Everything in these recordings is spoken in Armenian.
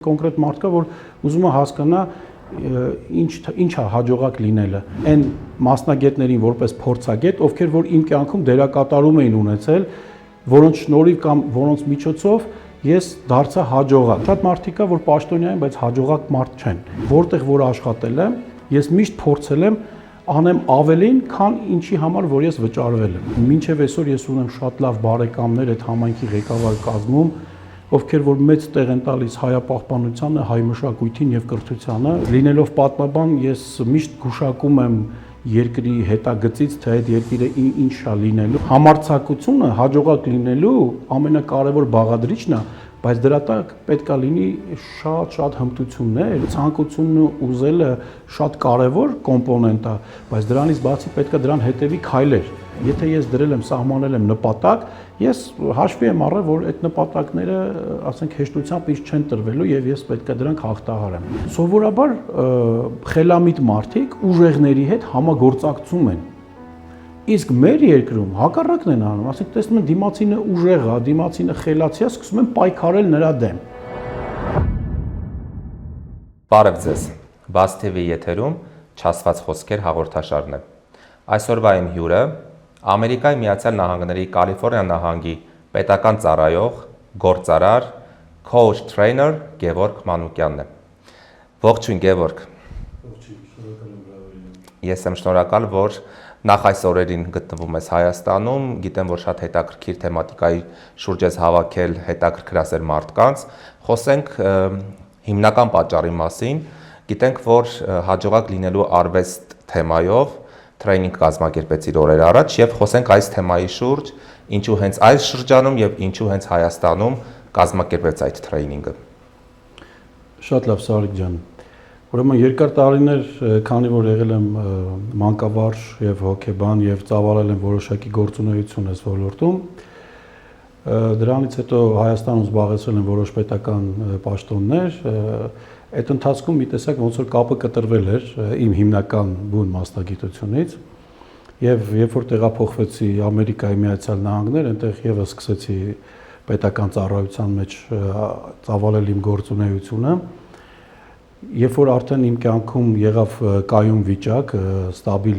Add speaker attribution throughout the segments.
Speaker 1: Կոնկրետ մարդ կա, որ ուզում է հասկանա ինչ է հաջողակ լինելը։ Այն մասնագետներին որպես փորձագետ, ովքեր որ իմ կյանքում դերակատարում էին ունեցել, որոնց շնորհիվ կամ որոնց միջոցով ես դարձա հաջողակ։ Շատ մարդիկ կա, որ պաշտոնյա են, բայց հաջողակ մարդ չեն։ Որտեղ որ աշխատել եմ, ես միշտ փորձել եմ անեմ ավելին, քան ինչի համար որ ես վճարվել եմ։ Մինչև այսօր ես ունեմ շատ լավ բարեկամներ այդ համայնքի ղեկավար կազմում, ովքեր որ մեծ տեղ են տալիս հայապահպանությանը, հայ մշակույթին եւ կրթությանը, լինելով պատմաբան, ես միշտ գուշակում եմ երկրի հետագծից, թե այդ երկիրը ինչ է լինելու։ Համարձակությունը հաջողակ լինելու ամենակարևոր բաղադրիչն է, բայց դրա տակ պետք է լինի շատ հմտություններ, ցանկությունն ու ուզելը շատ կարևոր կոմպոնենտ է, բայց դրանից բացի պետք է դրան հետևի քայլեր։ Եթե ես դրել եմ, սահմանել եմ նպատակ, ես հաշվի եմ առել, որ այդ նպատակները, ասենք, հեշտությամբ ինձ չեն տրվելու եւ ես պետք է դրանք հաղթահարեմ։ Սովորաբար խելամիտ մարդիկ ուժեղների հետ համագործակցում են։ Իսկ մեր երկրում հակառակն են անում, ասենք, տեսնում են դիմացինը ուժեղ է, դիմացինը խելացի է, սկսում են պայքարել նրա դեմ։
Speaker 2: Բարև ձեզ։ Բաց TV եթերում չասված խոսքեր հաղորդաշարն է։ Այսօրվա իմ հյուրը Ամերիկայի Միացյալ Նահանգների Կալիֆոռնիա նահանգի պետական ծառայող, գործարար, coach trainer Գևորգ Մանուկյանն է։ Ողջույն Գևորգ։
Speaker 1: Ողջույն, շնորհակալ եմ հրավերի։
Speaker 2: Ես եմ շնորհակալ, որ նախ այս օրերին գտնվում ես Հայաստանում, գիտեմ, որ շատ հետաքրքիր թեմատիկայի շուրջ ես հավաքել հետաքրքրասեր մարդկանց։ Խոսենք հիմնական պատճառի մասին։ Գիտենք, որ հաջողակ լինելու արվեստ թեմայով տրեյնինգ կազմակերպեցիր օրեր առաջ եւ խոսենք այս թեմայի շուրջ, ինչու հենց այս շրջանում եւ ինչու հենց Հայաստանում կազմակերպեց այդ տրեյնինգը։
Speaker 1: Շատ լավ, Սարիկ ջան։ Ուրեմն երկար տարիներ, քանի որ եղել եմ մանկավարժ եւ հոգեբան եւ ծավալել եմ որոշակի գործունեություն այս ոլորտում, դրանից հետո Հայաստանում զբաղեցրել եմ որոշ պետական պաշտոններ, այդ ընթացքում մի տեսակ ոնց որ կապը կտրվել էր իմ հիմնական բուն մասնագիտությունից եւ երբ որ տեղափոխվեցի Ամերիկայի Միացյալ Նահանգներ, այնտեղ եւս սկսեցի պետական ծառայության մեջ ծավալել իմ գործունեությունը, երբ որ արդեն իմ կյանքում եղավ կայուն վիճակ, ստաբիլ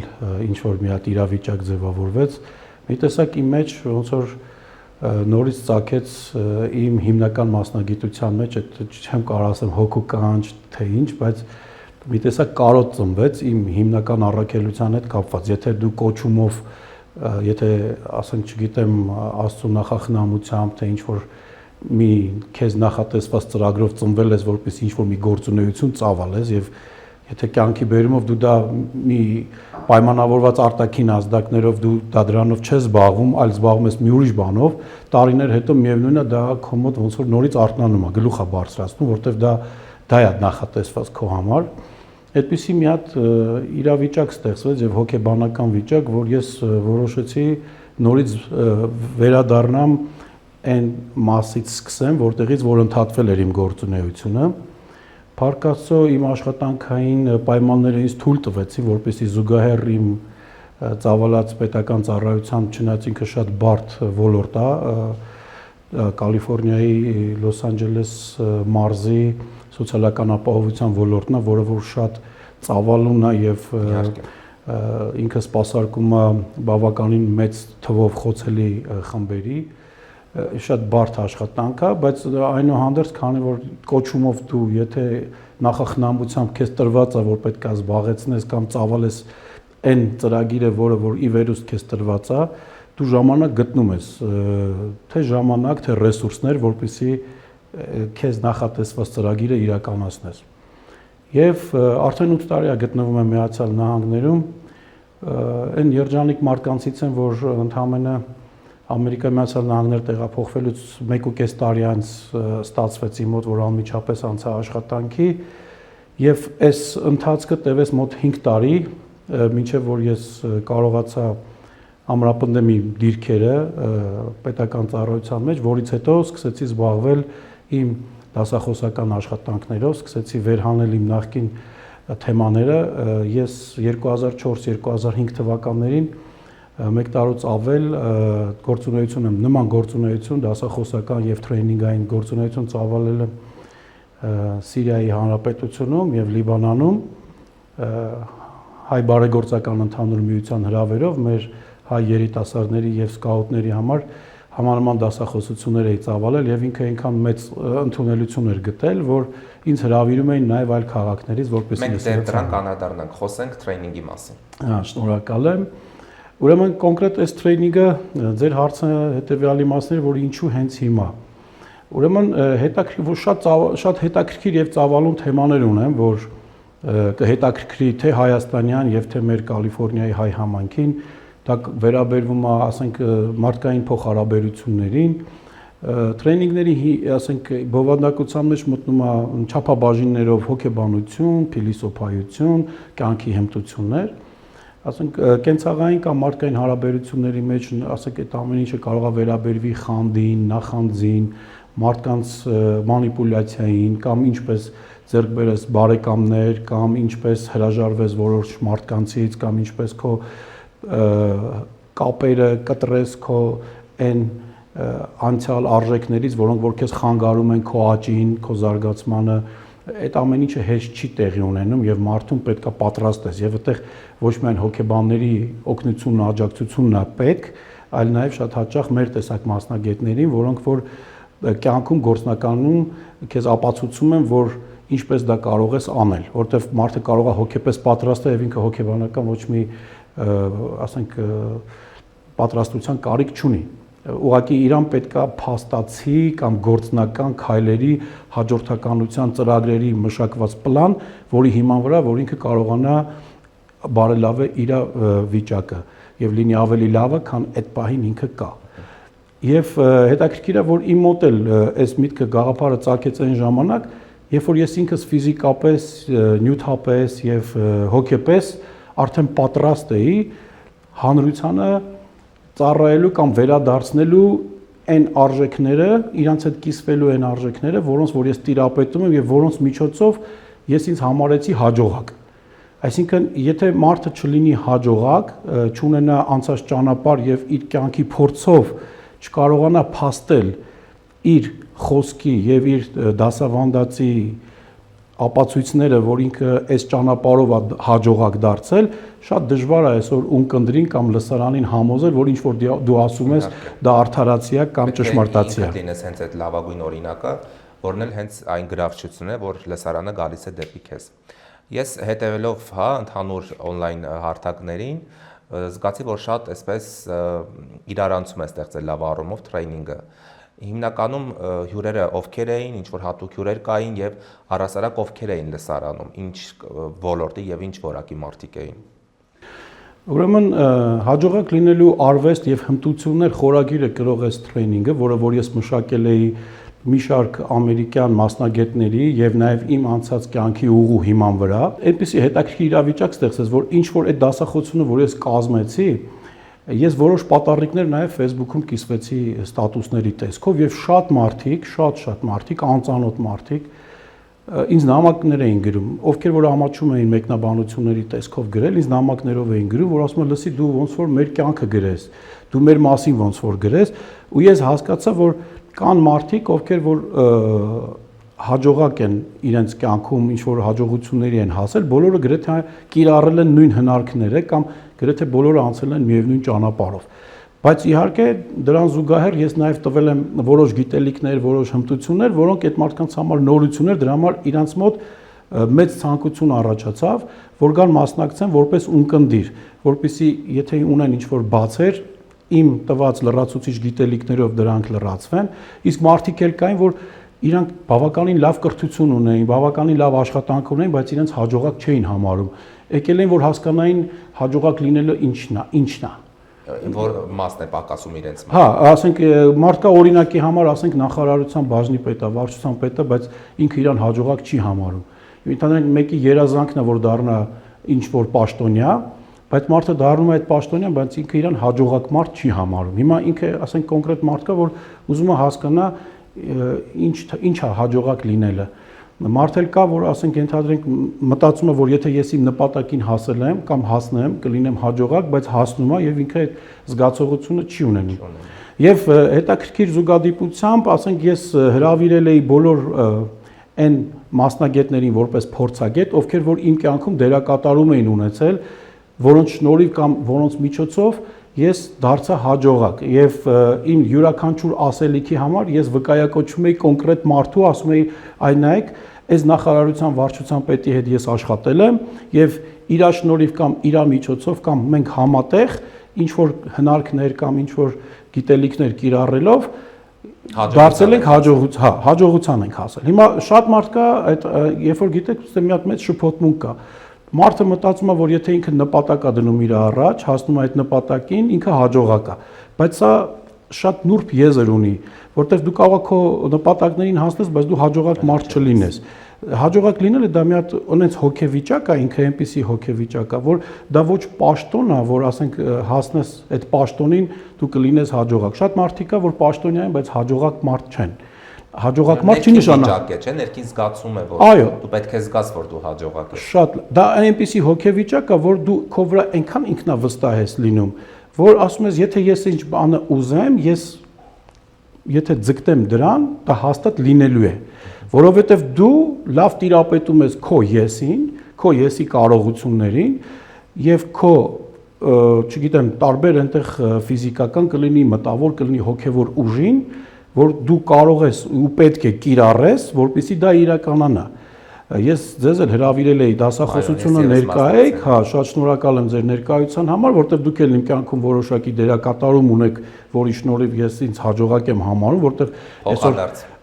Speaker 1: ինչ որ մի հատ իրավիճակ ձևավորվեց, մի տեսակ իմ մեջ ոնց որ նորից ծագեց իմ հիմնական մասնագիտության մեջ, չեմ կարող ասեմ հոգու կանչ, թե ինչ, բայց մի տեսակ կարոտ ծնվեց իմ հիմնական առաքելության հետ կապված։ Եթե դու կոչումով, եթե ասենք, չգիտեմ, Աստծո նախախնամությամբ, թե ինչ որ մի քեզ նախատեսված ծրագրով ծնվել ես, որպես ինչ որ մի գործունեություն ծավալես եւ եթե կյանքի բերումով դու դա մի պայմանավորված արտաքին ազդակներով դու դա դրանով չես զբաղվում, այլ զբաղվում ես մի ուրիշ բանով, տարիներ հետո միևնույնն է դա քո մոտ ոնց որ նորից արթնանում է, գլուխ է բարձրացնում, որտեվ դա է նախատեսված քո համար։ Այդպիսի մի հատ իրավիճակ ստեղծվեց եւ հոգեբանական վիճակ, որ ես որոշեցի նորից վերադառնամ այն մասից սկսեմ, որտեղից որ ընդհատվել էր իմ գործունեությունը։ Փառք Աստծո, իմ աշխատանքային պայմանները ինձ թույլ տվեցին, որպեսզի զուգահեռ իմ ծավալած պետական ծառայության, չնայած ինքը շատ բարդ ոլորտ է, Կալիֆոռնիայի Լոս Անջելես մարզի սոցիալական ապահովության ոլորտն է, որը որ շատ ծավալուն է եւ ինքը սպասարկում է բավականին մեծ թվով խոցելի խմբերի, շատ բարդ աշխատանք է, բայց այնուհանդերձ, քանի որ կոչումով դու եթե նախախնամությամբ քեզ տրված է, որ պետք է զբաղեցնես կամ ծավալես այն ծրագիրը, որը որ ի վերուստ քեզ տրված է, դու ժամանակ գտնում ես, թե ժամանակ, թե ռեսուրսներ, որպեսզի քեզ նախատեսված ծրագիրը իրականացնես։ Եվ արդեն 8 տարի է գտնվում եմ Միացյալ Նահանգներում, այն երջանիկ մարդկանցից եմ, որ ընդհանրապես Ամերիկայի Միացյալ Նահանգներ տեղափոխվելուց 1.5 տարի անց ստացվեց իմ մոտ, որ անմիջապես անցա աշխատանքի եւ այս ընթացքը տևեց մոտ 5 տարի, մինչեւ որ ես կարողացա ամրապնդեմ իմ դիրքերը պետական ծառայության մեջ, որից հետո սկսեցի զբաղվել իմ դասախոսական աշխատանքներով, սկսեցի վերհանել իմ նախկին թեմաները։ Ես 2004-2005 թվականներին մեկ տարուց ավել գործունեություն եմ, նման գործունեություն, դասախոսական եւ տրեյնինգային գործունեություն ծավալել եմ Սիրիայի Հանրապետությունում եւ Լիբանանում հայ բարեգործական ընդհանուր միության հրավերով մեր հայ երիտասարդների եւ սկաուտների համար համանման դասախոսություններ էի ծավալել եւ ինքը այնքան մեծ ընդունելություն էր գտել, որ ինձ հրավիրում էին նաեւ այլ քաղաքներից, որպեսզի
Speaker 2: մենք դրան կանադառնանք, խոսենք տրեյնինգի մասին։
Speaker 1: Շնորհակալ եմ։ Ուրեմն կոնկրետ այս տրեյնինգը ձեր հարցը հետեւյալի մասն էր, որ ինչու հենց հիմա։ Ուրեմն շատ հետաքրքիր եւ ծավալուն թեմաներ ունեմ, որ կհետաքրքրի թե հայաստանյան եւ թե մեր Կալիֆոռնիայի հայ համայնքին, դա վերաբերվում է, ասենք, մարդկային փոխհարաբերություններին, տրեյնինգների, ասենք, բովանդակության մեջ մտնում է չափաբաժիններով հոգեբանություն, փիլիսոփայություն, կյանքի հմտություններ, ասենք, կենցաղային կամ մարդկային հարաբերությունների մեջ, ասենք, այդ ամեն ինչը կարող է վերաբերվի խանդին, նախանձին, մարդկանց մանիպուլյացիային կամ ինչպես ձեռք բերես բարեկամներ կամ ինչպես հրաժարվես որոշ մարդկանցից կամ ինչպես քո կապերը կտրես քո այն անցյալ արժեքներից, որոնք որ քեզ խանգարում են քո աճին, քո զարգացմանը, այդ ամեն ինչը հեշտ չի տեղի ունենում եւ մարդուն պետքա պատրաստ ես եւ այդտեղ ոչ միայն հոգեբանների օգնությունն, աջակցությունն է պետք, այլ նաեւ շատ հաճախ մեր տեսակ մասնագետներին, որոնք որ կյանքում գործնականում քեզ ապացուցում են, որ ինչպես դա կարող ես անել, որտեվ մարդը կարող է հոգեպես պատրաստել եւ ինքը հոգեբանական ոչ մի, ասենք, պատրաստության կարիք չունի։ Ուղղակի իրան պետքա փաստացի կամ գործնական քայլերի հաջորդականության ծրագրերի մշակված պլան, որի հիման վրա որ ինքը կարողանա բարելավել իր վիճակը եւ լինի ավելի լավը, քան այդ պահին ինքը կա։ Եվ հետաքրքիր է, որ իմ մոտ էլ այս միտքը գաղափարը ծագեց այն ժամանակ, երբ որ ես ինքս ֆիզիկապես, նյութապես եւ հոգեպես արդեն պատրաստ էի հանրությանը ծառայելու կամ վերադարձնելու այն արժեքները, իրանց հետ կիսվելու այն արժեքները, որոնց որ ես տիրապետում եմ եւ որոնց միջոցով ես ինձ համարեցի հաջողակ։ Այսինքն, եթե մարդը չլինի հաջողակ, չունենա անցած ճանապարհ եւ իր կյանքի փորձով չկարողանա փաստել իր խոսքի եւ իր դասավանդածի ապացույցները, որ ինքը այս ճանապարհով է հաջողակ դարձել, շատ դժվար է այսօր ունկնդրին կամ լսարանին համոզել, որ ինչ որ դու ասում ես, դա արդարացի է կամ ճշմարտացի է։
Speaker 2: Դինես հենց այդ լավագույն օրինակը, որն էլ հենց այն գրավչությունն է, որ լսարանը գալիս է դեպի քեզ։ Ես հետևելով, ընդհանուր on-line հարթակներին, զգացի, որ շատ այսպես իրարանցում է ստեղծել լավ առումով տրեյնինգը։ Հիմնականում հյուրերը ովքեր էին, ինչ որ հատուկ հյուրեր կային եւ առասարակ ովքեր էին լսարանում, ինչ ոլորտի եւ ինչ որակի մարդիկ էին։
Speaker 1: Ուրեմն հաջողակ լինելու արվեստ եւ հմտություններ խորագիրը կրող այս տրեյնինգը, որը որ ես մշակել էի մի շարք ամերիկյան մասնագետների եւ նաեւ իմ անցած կյանքի ուղու հիման վրա, այնպեսի հետաքրքիր իրավիճակ ստեղծեց, որ ինչ որ այդ դասախոսությունը, որ ես կազմեցի, ես որոշ պատառիկներ նաեւ Facebook-ում կիսվեցի ստատուսների տեսքով եւ շատ մարդիկ, անծանոթ մարդիկ ինձ նամակներ էին գրում, ովքեր որ ամաչում էին մեկնաբանությունների տեսքով գրել, ինձ նամակներով էին գրում, որ ասում են, լսի դու ոնց որ մեր կյանքը գրես, դու մեր մասին ոնց որ գրես, ու ես հասկացա, որ կան մարդիկ, ովքեր որ հաջողակ են իրենց կյանքում ինչ որ հաջողությունների են հասել, բոլորը գրեթե կիրառել են նույն հնարքները կամ գրեթե բոլորը անցել են միևնույն ճանապարհով։ Բայց իհարկե դրան զուգահեռ ես նաև տվել եմ որոշ գիտելիքներ, որոշ հմտություններ, որոնք այդ մարդկանց համար նորություններ, դրա համար իրանց մոտ մեծ ցանկություն առաջացավ, որ գան մասնակցեն որպես ունկնդիր, որպեսզի եթե ունեն ինչ-որ բացեր, իմ տված լրացուցիչ գիտելիքներով դրանք լրացվեն, իսկ մարդիկ էլ կային, որ իրանք բավականին լավ կրթություն ունեին, բավականին լավ աշխատանք ունեին, բայց իրենց հաջողակ չէին համարում։ Եկել էին, որ հասկանային հաջողակ լինելը ինչն է։
Speaker 2: Որ մասն է պակասում իրենց։
Speaker 1: Հա, ասենք մարդկա օրինակի համար, ասենք նախարարության բաժնի պետը, վարչության պետը, բայց ինքը իրան հաջողակ չի համարում։ Ընդհանրեն մեկի երազանքն է, որ դառնա ինչ որ պաշտոնյա, բայց մարդը դառնում է այդ պաշտոնյա, բայց ինքը իրան հաջողակ մարդ չի համարում։ Հիմա ինքը, ասենք կոնկրետ մարդ կա, որ ուզում է հասկանա ինչ է հաջողակ լինելը։ Մարդ էլ կա, որ ասենք ենթադրենք մտածում է, որ եթե ես իմ նպատակին հասել եմ կամ հասնեմ, կլինեմ հաջողակ, բայց հասնում է եւ ինքը այդ զգացողությունը չի ունենում։ Եվ հետաքրքիր զուգադիպությամբ, ասենք ես հրավիրել էի բոլոր այն մասնագետներին որպես փորձագետ, ովքեր որ իմ կյանքում դերակատարում էին ունեցել, որոնց շնորհիվ կամ որոնց միջոցով ես դարձա հաջողակ եւ իմ յուրաքանչյուր ասելիքի համար ես վկայակոչում էի կոնկրետ մարդու, ասում էի, այ նայեք, այս նախարարության վարչության պետի հետ ես աշխատել եմ եւ իր շնորհիվ կամ իր միջոցով կամ մենք համատեղ ինչ որ հնարքներ կամ ինչ որ գիտելիքներ կիրառելով դարձել ենք հաջողության ենք հասել։ Հիմա շատ մարդ կա, այդ երբ որ գիտեք, մի հատ մեծ շփոթմունք կա։ Մարդը մտածում է, որ եթե ինքը նպատակ է դնում իր առաջ, հասնում է այդ նպատակին, ինքը հաջողակ է։ Բայց սա շատ նուրբ եզր ունի, որտեղ դու կարող ես քո նպատակներին հասնես, բայց դու հաջողակ մարդ չլինես։ Հաջողակ լինելը դա մի հատ ունենց հոգեվիճակ է, ինքը այնպիսի հոգեվիճակ է, որ դա ոչ պաշտոն է, որ ասենք հասնես այդ պաշտոնին դու կլինես հաջողակ։ Շատ մարդիկ կա, որ պաշտոնյա են, բայց հաջողակ մարդ չեն։ Հաջողակ մարդ չի նշանակում,
Speaker 2: չէ, ներքին զգացում է, որ դու պետք է զգաս, որ դու հաջողակ ես։
Speaker 1: Շատ, դա այնպիսի հոգեվիճակ է, որ դու քո վրա այնքան ինքնավստահ ես լինում, որ ասում ես, եթե ես ինչ բանը ուզեմ, ես եթե ձգտեմ դրան, դա հաստատ լինելու է, որովհետև դու լավ տիրապետում ես քո եսին, քո եսի կարողություններին եւ քո, չգիտեմ, տարբեր այնտեղ ֆիզիկական կլինի, մտավոր կլինի, հոգեվոր ուժին, որ դու կարող ես ու պետք է կիրառես, որպեսզի դա իրականանա։ Ես ձեզ էլ հրավիրել էի դասախոսությունը ներկայեք, հա, շատ շնորհակալ եմ ձեր ներկայության համար, որտեղ դուք էլ իմ կյանքում որոշակի դերակատարում ունեք, որի շնորհիվ ես ինձ հաջողակ եմ համարում, որտեղ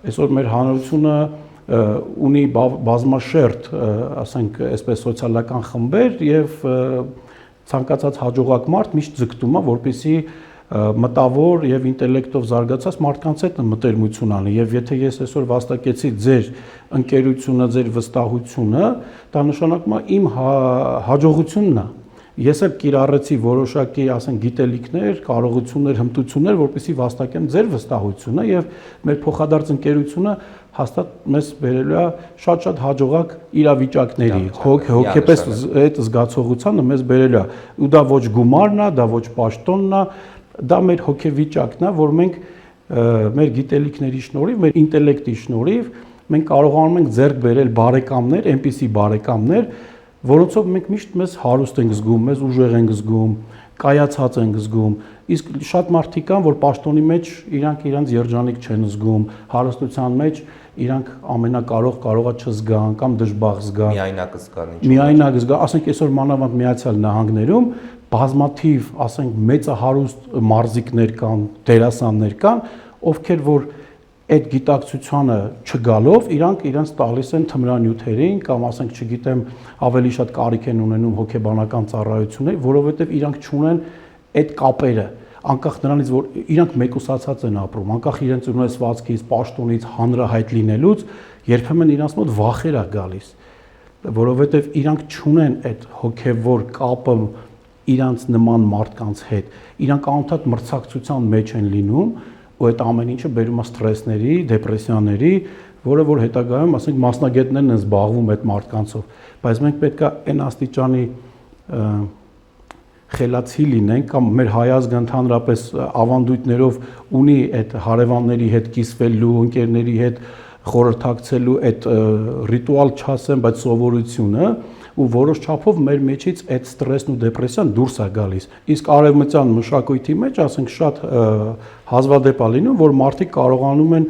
Speaker 1: այսօր մեր հանրությունը ունի բազմաշերտ, ասենք, այսպես սոցիալական խմբեր եւ ցանկացած հաջողակ մարդ միշտ ձգտում է, որպեսզի մտավոր եւ ինտելեկտով զարգացած մարդկանց հետ մտերմություն անի եւ եթե ես այսօր վաստակեցի ձեր ընկերությունը, ձեր վստահությունը, դա նշանակում է իմ հաջողությունն է։ Ես էլ կիրառեցի որոշակի, ասենք, գիտելիքներ, կարողություններ, հմտություններ, որպեսզի վաստակեմ ձեր վստահությունը եւ մեր փոխադարձ ընկերությունը հաստատ մեզ բերելու է շատ հաջողակ իրավիճակների, հոգեպես այդ զգացողությանը մեզ բերելու է։ Ու դա ոչ գումարն է, դա ոչ պաշտոնն է, դա մեր հոգեվիճակն է, որ մենք մեր գիտելիքների շնորհիվ, մեր ինտելեկտի շնորհիվ մենք կարողանում ենք ձեռք բերել բարեկամներ, այնպիսի բարեկամներ, որոնցով մենք միշտ մեզ հարուստ ենք զգում, մեզ ուժեղ ենք զգում, կայացած ենք զգում, իսկ շատ մարդիկ կան, որ պաշտոնի մեջ իրանք իրանց երջանիկ չեն զգում, հարստության մեջ իրանք ամենակարողը չզգան կամ դժբախտ զգան, միայնակ զգան, ասենք այսօր մանավանդ Միացյալ Նահանգներում բազմաթիվ, ասենք, մեծահարուստ մարզիկներ կան, դերասաններ կան, ովքեր որ այդ գիտակցությանը չգալով իրանք իրենց տալիս են թմրանյութերին կամ ասենք չգիտեմ ավելի շատ կարիք են ունենում հոգեբանական ծառայություններ, որովհետև իրանք չունեն այդ կապերը, անկախ նրանից որ իրանք մեկուսացած են ապրում, անկախ իրենց ունեցվածքից, պաշտոնից, հանրահայտ լինելուց, երբեմն իրանց մոտ վախեր է գալիս, որովհետև իրանք չունեն այդ հոգևոր կապը իրանց նման մարդկանց հետ, իրանք անընդհատ մրցակցության մեջ են լինում ու այդ ամեն ինչը բերում է սթրեսների, դեպրեսիաների, որը որ հետագայում, ասենք, մասնագետներն են զբաղվում այդ մարդկանցով, բայց մենք պետք է այն աստիճանի խելացի լինենք կամ մեր հայազգը ընդհանրապես ավանդույթներով ունի այդ հարևանների հետ կիսվելու, ընկերների հետ խորհրդակցելու այդ ռիտուալ չասեմ, բայց սովորությունը ու որոշ չափով մեր մեջից այդ ստրեսն ու դեպրեսիան դուրս է գալիս։ Իսկ արևմտյան մշակույթի մեջ, ասենք, շատ հազվադեպ է լինում, որ մարդիկ կարողանում են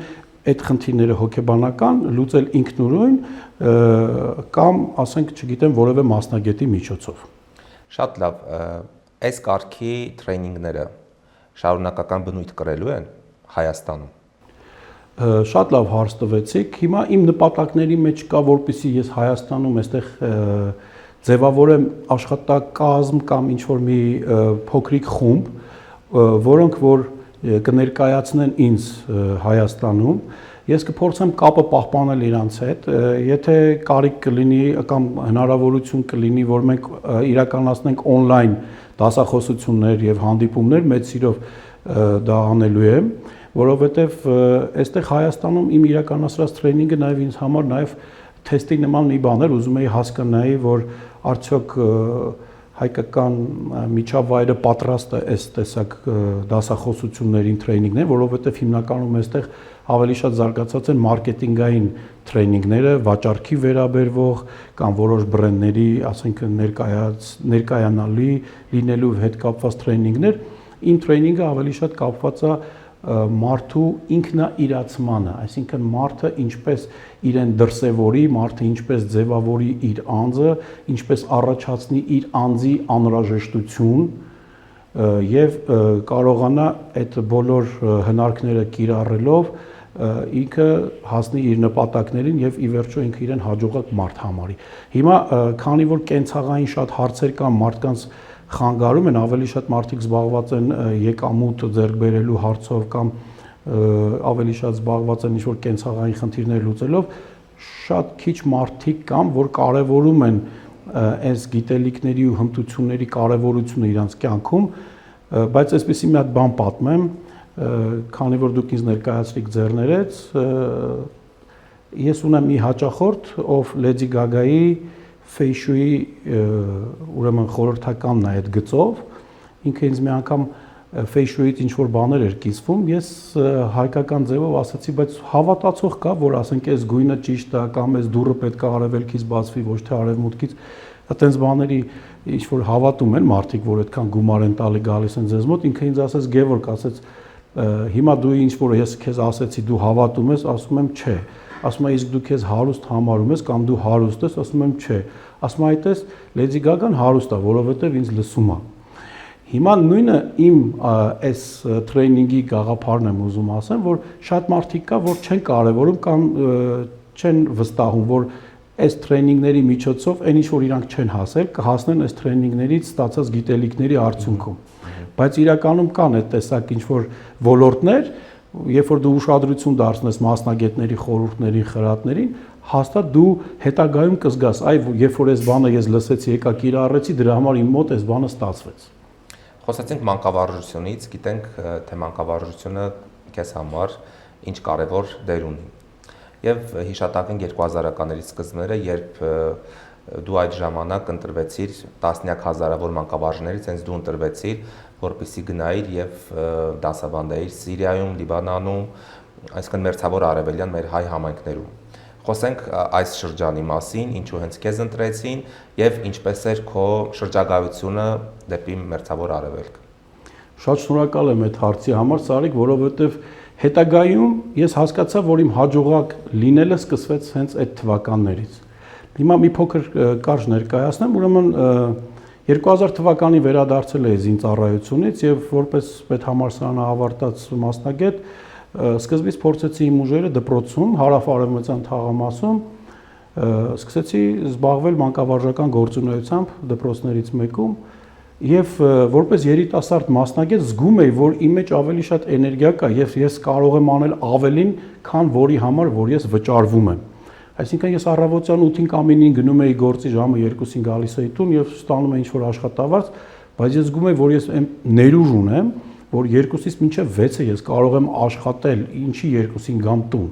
Speaker 1: այդ խնդիրները հոգեբանական լուծել ինքնուրույն կամ, ասենք, չգիտեմ, որևէ մասնագետի միջոցով։
Speaker 2: Շատ լավ, այս կարգի տրեյնինգները շարունակական բնույթ կրելու են Հայաստանում։
Speaker 1: Շատ լավ հարց տվեցիք։ Հիմա իմ նպատակների մեջ կա, որպեսզի ես Հայաստանում այստեղ ձևավորեմ աշխատակազմ կամ ինչ-որ մի փոքրիկ խումբ, որոնք որ կներկայացնեն ինձ Հայաստանում, ես կփորձեմ կապը պահպանել իրանց հետ, եթե կարիք կլինի կամ հնարավորություն կլինի, որ մենք իրականացնենք on-line դասախոսություններ եւ հանդիպումներ, մեծ սիրով դա անելու եմ, որովհետև այստեղ Հայաստանում իմ իրականացրած տրեյնինգը նաև ինձ համար նաև թեստի նման մի բան էր, ուզում էի հասկանայի, որ արդյոք հայկական միջավայրը պատրաստ է այս տեսակ դասախոսություններին, տրեյնինգներ, որովհետև հիմնականում այստեղ ավելի շատ զարգացած են մարքեթինգային տրեյնինգները, վաճառքի վերաբերվող կամ որոշ բրենդների, ասենք ներկայանալի լինելու հետ կապված տրեյնինգներ, իմ տրեյնինգը ավելի շատ կապված է մարդու ինքնաիրացմանը, այսինքն մարդը ինչպես իրեն դրսևորի, մարդը ինչպես ձևավորի իր անձը, ինչպես առաջացնի իր անձի անհրաժեշտություն եւ կարողանա այդ բոլոր հնարքները կիրառելով ինքը հասնի իր նպատակներին եւ ի վերջո ինքը իրեն հաջողակ մարդ համարի։ Հիմա քանի որ կենցաղային շատ հարցեր կան մարդկանց խանգարում են, ավելի շատ մարդիկ զբաղված են եկամուտ ձեռք բերելու հարցով կամ ավելի շատ զբաղված են ինչ-որ կենցաղային խնդիրներ լուծելով, շատ քիչ մարդիկ կան, որ կարևորում են այս գիտելիքների ու հմտությունների կարևորությունը իրենց կյանքում, բայց այսպեսի մի հատ բան պատմեմ, քանի որ դուք ինձ ներկայացրիք ձեռներեց, ես ունեմ մի հաճախորդ, ով Lady Gaga-ի Feishui ուրեմն խորհրդականն է այդ գծով, ինքը ինձ մի անգամ Feishui-ից ինչ-որ բաներ էր կիսվում, ես հայկական ձևով ասացի, բայց հավատացող կա, որ ասենք այս գույնը ճիշտ է կամ այս դուռը պետք է արևելքից բացվի, ոչ թե արևմուտքից, այդպես բաների ինչ-որ հավատում են մարդիկ, որ այդքան գումար են տալի գալիս են ձեզ մոտ, ինքը ինձ ասեց Գևորգ, ասեց, հիմա դու ինչ-որ ես քեզ ասեցի, դու հավատում ես, ասում եմ չէ, ասում եմ իսկ դու քեզ հարուստ համարում ես կամ դու հարուստ ես, ասում եմ չէ, ասում եմ այդպես Lady Gaga-ն հարուստ է, որովհետև ինձ լսում է։ Հիմա նույնը իմ այս տրեյնինգի գաղափարն եմ ուզում ասեմ, որ շատ մարդիկ կա, որ չեն կարևորում կամ չեն վստահում, որ այս տրեյնինգների միջոցով այն ինչ որ իրանք չեն հասել, կհասնեն այս տրեյնինգներից ստացած գիտելիքների արդյունքում։ Բայց իրականում կան այդ տեսակ ինչ որ ոլորտներ, երբ որ դու ուշադրություն դարձնես մասնագետների խորհուրդներին, խրատներին, հաստատ դու հետագայում կզգաս, այ երբ որ այս բանը ես լսեցի, եկա կիրառեցի, դրա համար իմ մոտ այս բանը ստացվեց։
Speaker 2: Խոսացինք մանկավարժությունից, գիտենք, թե մանկավարժությունը քեզ համար ինչ կարևոր դեր ունի։ Եվ հիշատակենք 2000-ականների սկզբները, երբ դու այդ ժամանակ ընտրվեցիր տասնյակ հազարավոր մանկավարժներից, հենց դու ընտրվեցիր, որպեսզի գնայիր եւ դասավանդեիր Սիրիայում, Լիբանանում, այսինքն մերձավոր արևելյան մեր հայ համայնքներում։ Խոսենք այս շրջանի մասին, ինչու հենց քեզ ընտրեցին եւ ինչպես էր քո շրջագայությունը դեպի մերձավոր արևելք։
Speaker 1: Շատ շնորհակալ եմ այդ հարցի համար, Սարիկ, որովհետեւ հետագայում ես հասկացա, որ իմ հաջողակ լինելը սկսվեց հենց այդ թվականներից։ Հիմա մի փոքր կարճ ներկայացնեմ, ուրեմն 2000 թվականին վերադարձել էի զինծառայությունից եւ որպես պետհամալսարանը ավարտած մասնագետ սկզբից փորձեցի իմ ուժերը դպրոցում, հարավ-արևմտյան թաղամասում, սկսեցի զբաղվել մանկավարժական գործունեությամբ դպրոցներից մեկում եւ որպես երիտասարդ մասնագետ զգում էի, որ իմ մեջ ավելի շատ էներգիա կա եւ ես կարող եմ անել ավելին, քան որի համար, որ ես վճարվում եմ։ Այսինքն ես առավոտյան 8-ին կամ 9-ին գնում էի գործի, ժամը 2-ին գալիս էի տուն եւ ստանում էի ինչ-որ աշխատավարձ, բայց ես զգում էի, որ ես ներուժ ունեմ, որ 2-ից մինչև 6-ը ես կարող եմ աշխատել, ինչի 2-ին գամ տուն։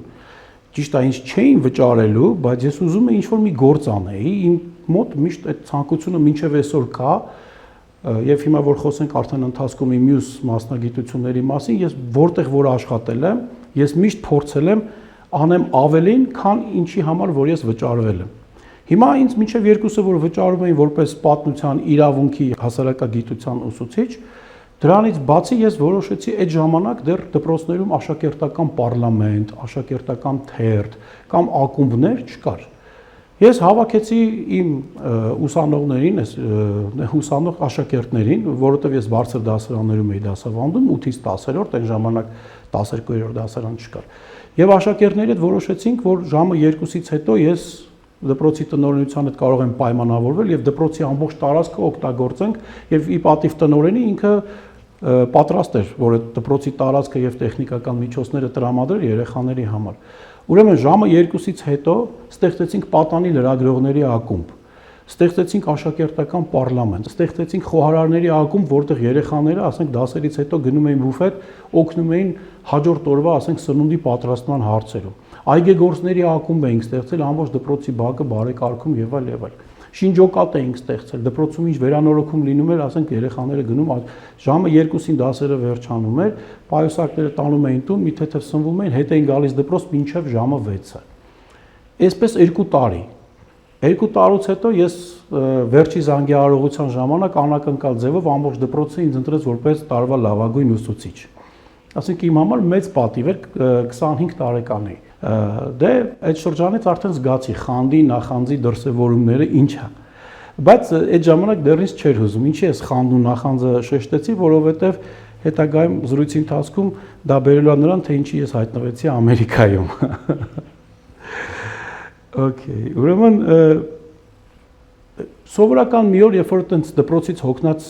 Speaker 1: Ճիշտ է, ինձ չէին վճարելու, բայց ես ուզում էի ինչ-որ մի գործ անեի, իմ մոտ միշտ այդ ցանկությունը մինչև այսօր կա, եւ հիմա որ խոսենք արդեն ընթացքում իմ մյուս մասնագիտությունների մասին, ես որտեղ որ աշխատել եմ, ես միշտ փորձել եմ անեմ ավելին, քան ինչի համար որ ես վճարվել եմ։ Հիմա ինձ մինչև 2-ը որ վճարում էին որպես պատմության, իրավունքի, հասարակագիտության ուսուցիչ, դրանից բացի ես որոշեցի այդ ժամանակ դեռ դպրոցներում աշակերտական պարլամենտ, աշակերտական թերթ կամ ակումբներ չկար։ Ես հավաքեցի իմ ուսանողներին, ուսանող աշակերտներին, որովհետև ես բարձր դասարաններում էի դասավանդում, 8-ից 10-րդ, այն ժամանակ 12-րդ դասարան չկար։ Եվ աշակերտների հետ որոշեցինք, որ ժամը 2-ից հետո ես դպրոցի տնօրենության հետ կարող եմ պայմանավորվել եւ դպրոցի ամբողջ տարածքը օգտագործենք եւ ի պատիվ տնօրենի ինքը պատրաստ էր, որ այդ դպրոցի տարածքը եւ տեխնիկական միջոցները տրամադրել երեխաների համար։ Ուրեմն ժամը 2-ից հետո ստեղծեցինք պատանի լրագրողների ակումբ, ստեղծեցինք աշակերտական պարլամենտ, ստեղծեցինք խոհարարների ակումբ, որտեղ երեխաները, ասենք, դասերից հետո գնում էին բուֆետ, օգնում էին հաջորդ օրվա, ասենք, սնունդի պատրաստման հարցերում։ Այգեգործների ակումբ էինք ստեղծել ամբողջ դպրոցի բակը բարեկարգում եւ այլ եւ այլ։ շինջոկատ էինք ստեղծել, դպրոցում ինչ վերանորոգում լինում էր, ասենք երեխաները գնում, ժամը 2-ին դասերը վերջանում էր, պայուսակները տանում էին տուն, մի թեթև սնվում էին, հետ էին գալիս դպրոց մինչև ժամը 6-ը։ Այսպես 2 տարի։ 2 տարուց հետո ես վերջի զանգահարողության ժամանակ անակնկալ ձևով ամբողջ դպրոցը ինձ ընտրեց որպես տարվա լավագույն ուսուցիչ։ Ասենք իմ համար մեծ պատիվ էր 25 տարեկան էի։ Դե այդ շրջանից արդեն զգացի խանդի, նախանձի դրսևորումները ինչ է։ Բայց այդ ժամանակ դեռ ինձ չէր հուզում։ Ինչի ես խանդու նախանձը շեշտեցի, որովհետև հետագայում զրույցի ընթացքում դա բերելու է նրան, թե ինչի ես հայտնվեցի Ամերիկայում։ Okay, ուրեմն սովորական մի օր, երբ որ այդպես դպրոցից հոգնած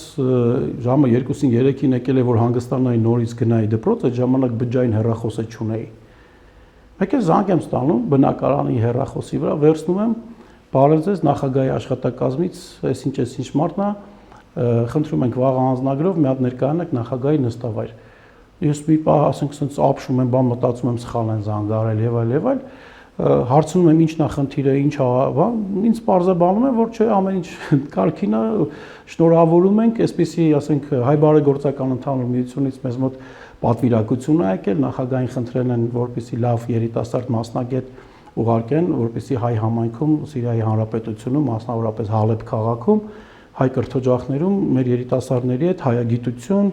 Speaker 1: ժամը 2-ին 3-ին եկել է, որ հանգստանայի նորից գնայի դպրոց, այդ ժամանակ բջջային հեռախոսը չունեի։ Մեկ է զանգ եմ ստանում բնակարանի հեռախոսի վրա, վերցնում եմ, բարև ձեզ նախագահի աշխատակազմից, այսինչ մարդն է, խնդրում ենք վաղ անձնագրով մի հատ ներկայանաք նախագահի նստավայր։ Ես մի պահ, ասենք, ասենց ապշում եմ, բան մտածում եմ սխալ են զանգարել եւ այլ, հարցնում եմ ինչն է խնդիրը, ինչ է, բան, ինձ պարզաբանում է, որ չէ, ամեն ինչ կարգին է, շնորհավորում ենք, այսպեսի, ասենք, հայ բարեգործական ընդհանուր միությունից մեզ մոտ պատվիրակություն է եկել, նախագահին խնդրել են, որպեսզի լավ երիտասարդ մասնագետ ուղարկեն, որպեսզի հայ համայնքում, Սիրիայի Հանրապետությունում, մասնավորապես Հալեբ քաղաքում, հայ կրթօջախներում մեր երիտասարդների հետ հայագիտություն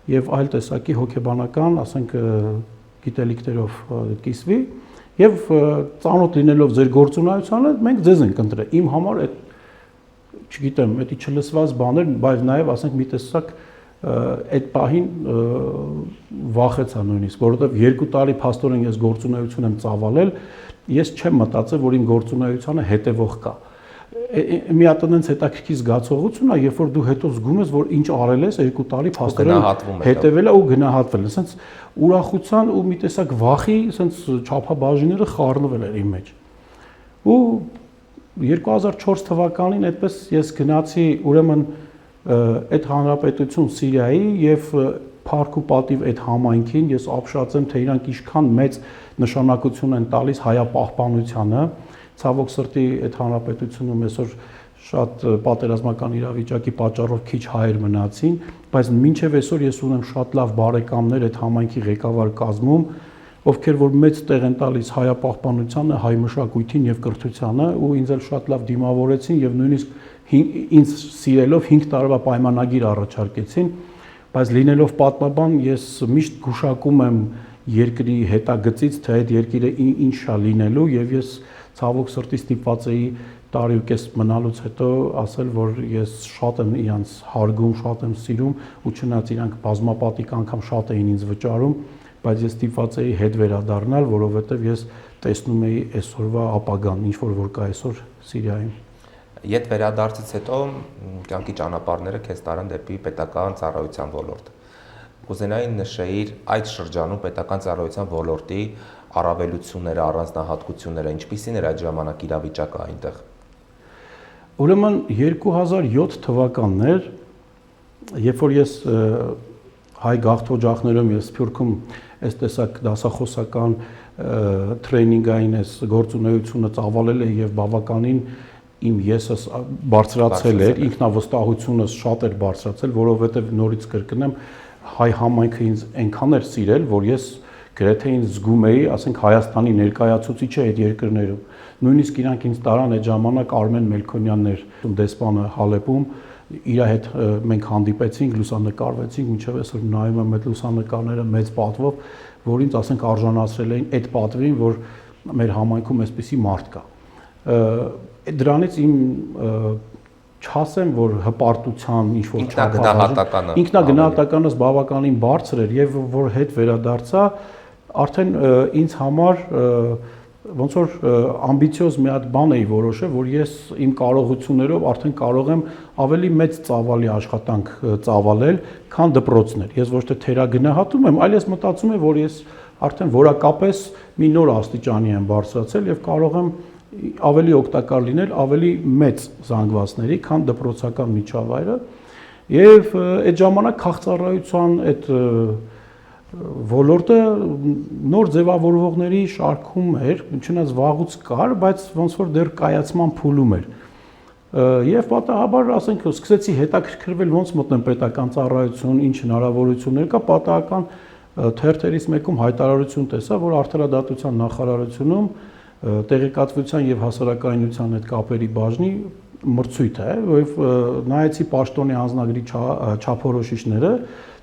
Speaker 1: եւ այլ տեսակի հոգեբանական, ասենք, գիտելիքներով կիսվի եւ ծանոթ լինելով ձեր գործունեությանը, մենք ձեզ ենք ընտրել։ Իմ համար այդ, չգիտեմ, դա չլսված բաներ, բայց նաեւ, ասենք, մի տեսակ այդ պահին վախեցա նույնիսկ, որովհետեւ 2 տարի փաստորեն ես գործունեություն եմ ծավալել, ես չեմ մտածել, որ իմ գործունեությանը հետևող կա։ Մի հատ այնց հետաքրքիր զգացողություն է, երբ որ դու հետո զգում ես, որ ինչ արել ես 2 տարի փաստորեն հետևել է ու գնահատվել է, ասենց ուրախության ու մի տեսակ վախի, ասենց չափաբաժինները խառնվել էր իմ մեջ։ Ու 2004 թվականին այդպես ես գնացի ուրեմն այդ հանրապետություն Սիրիայի եւ փառք ու պատիվ այդ համայնքին, ես ապշած եմ, թե իրանք ինչքան մեծ նշանակություն են տալիս հայապահպանությանը։ Ցավոք սրտի այդ հանրապետությունում այսօր շատ պատերազմական իրավիճակի պատճառով քիչ հայեր մնացին, բայց մինչև այսօր ես ունեմ շատ լավ բարեկամներ այդ համայնքի ղեկավար կազմում, ովքեր որ մեծ տեղ են տալիս հայապահպանությանը, հայ մշակույթին եւ կրթությանը ու ինձ էլ շատ լավ դիմավորեցին եւ նույնիսկ ինձ սիրելով 5 տարվա պայմանագիր առաջարկեցին, բայց լինելով պատմաբան ես միշտ գուշակում եմ երկրի հետագծից, թե այդ երկիրը ինչ է լինելու եւ ես ցավոք սրտի ստիպված էի տարի ու կես մնալուց հետո ասել, որ ես շատ եմ իրանց հարգում, շատ եմ սիրում ու չնայած իրանք բազմապատիկ անգամ շատ էին ինձ վճարում, բայց ես ստիպված էի հետ վերադառնալ, որովհետև ես տեսնում էի այսօրվա ապագան, ինչ որ կա այսօր Սիրիայում։
Speaker 2: Ետ վերադարձից հետո կյանքի ճանապարհները քեզ տարան դեպի պետական ծառայության ոլորտ։ Կուզենայի նշեիր այդ շրջանում պետական ծառայության ոլորտի առավելությունները, առանձնահատկությունները, ինչպիսին էր այդ ժամանակ իրավիճակը այնտեղ։
Speaker 1: Ուրեմն 2007 թվականն էր, երբ որ ես հայ գաղթօջախներում ես Սփյուռքում այս տեսակ դասախոսական տրեյնինգային այս գործունեությունը ծավալել է եւ բավականին իմ եսս բարձրացել էր, ինքնավստահությունս շատ էր բարձրացել, որովհետեւ նորից կրկնեմ հայ համայնքը ինձ այնքան էր սիրել, որ ես գրեթե ինձ զգում էի, ասենք Հայաստանի ներկայացուցիչը այդ երկրներում։ Նույնիսկ իրանք ինձ տարան այդ ժամանակ Արմեն Մելքոնյանն էր դեսպանը Հալեպում, իր հետ մենք հանդիպեցինք, լուսանկարվեցինք, մինչև այսօր նայում եմ այդ լուսանկարները մեծ պատվով, որ ինձ ասենք արժանացրել էին այդ պատվին, որ մեր համայնքում այսպիսի մարդ կա։ Դրանից իմ չասեմ, որ հպարտության ինչ-որ
Speaker 2: ինքնագնահատականը
Speaker 1: ինքնագնահատականս բավականին բարձր էր եւ որ հետ վերադարձա, արդեն ինձ համար ոնց որ ամբիցիոզ մի հատ բան էի որոշել, որ ես իմ կարողություններով արդեն կարող եմ ավելի մեծ ծավալի աշխատանք ծավալել, քան դպրոցներ։ Ես ոչ թե թերագնահատում եմ, այլ ես մտածում եմ, որ ես արդեն որակապես մի նոր աստիճանի եմ բարձրացել եւ կարող եմ ավելի օգտակար լինել ավելի մեծ զանգվածների, քան դպրոցական միջավայրը, եւ այդ ժամանակ քաղցառայության այդ ոլորտը նոր ձևավորողների շարքում էր, չնայած վաղուց կար, բայց ոնց որ դեռ կայացման փուլում էր։ Եվ պատահաբար, ասենք, սկսեցի հետաքրքրվել ոնց մտնեմ պետական ծառայություն, ինչ հնարավորություններ կա, պատահական թերթերից մեկում հայտարարություն տեսա, որ Արդարադատության նախարարությունում տեղեկատվության եւ հասարակայնության հետ կապերի բաժնի մրցույթ է, եւ նայեցի պաշտոնի անձնագրի չափորոշիչները,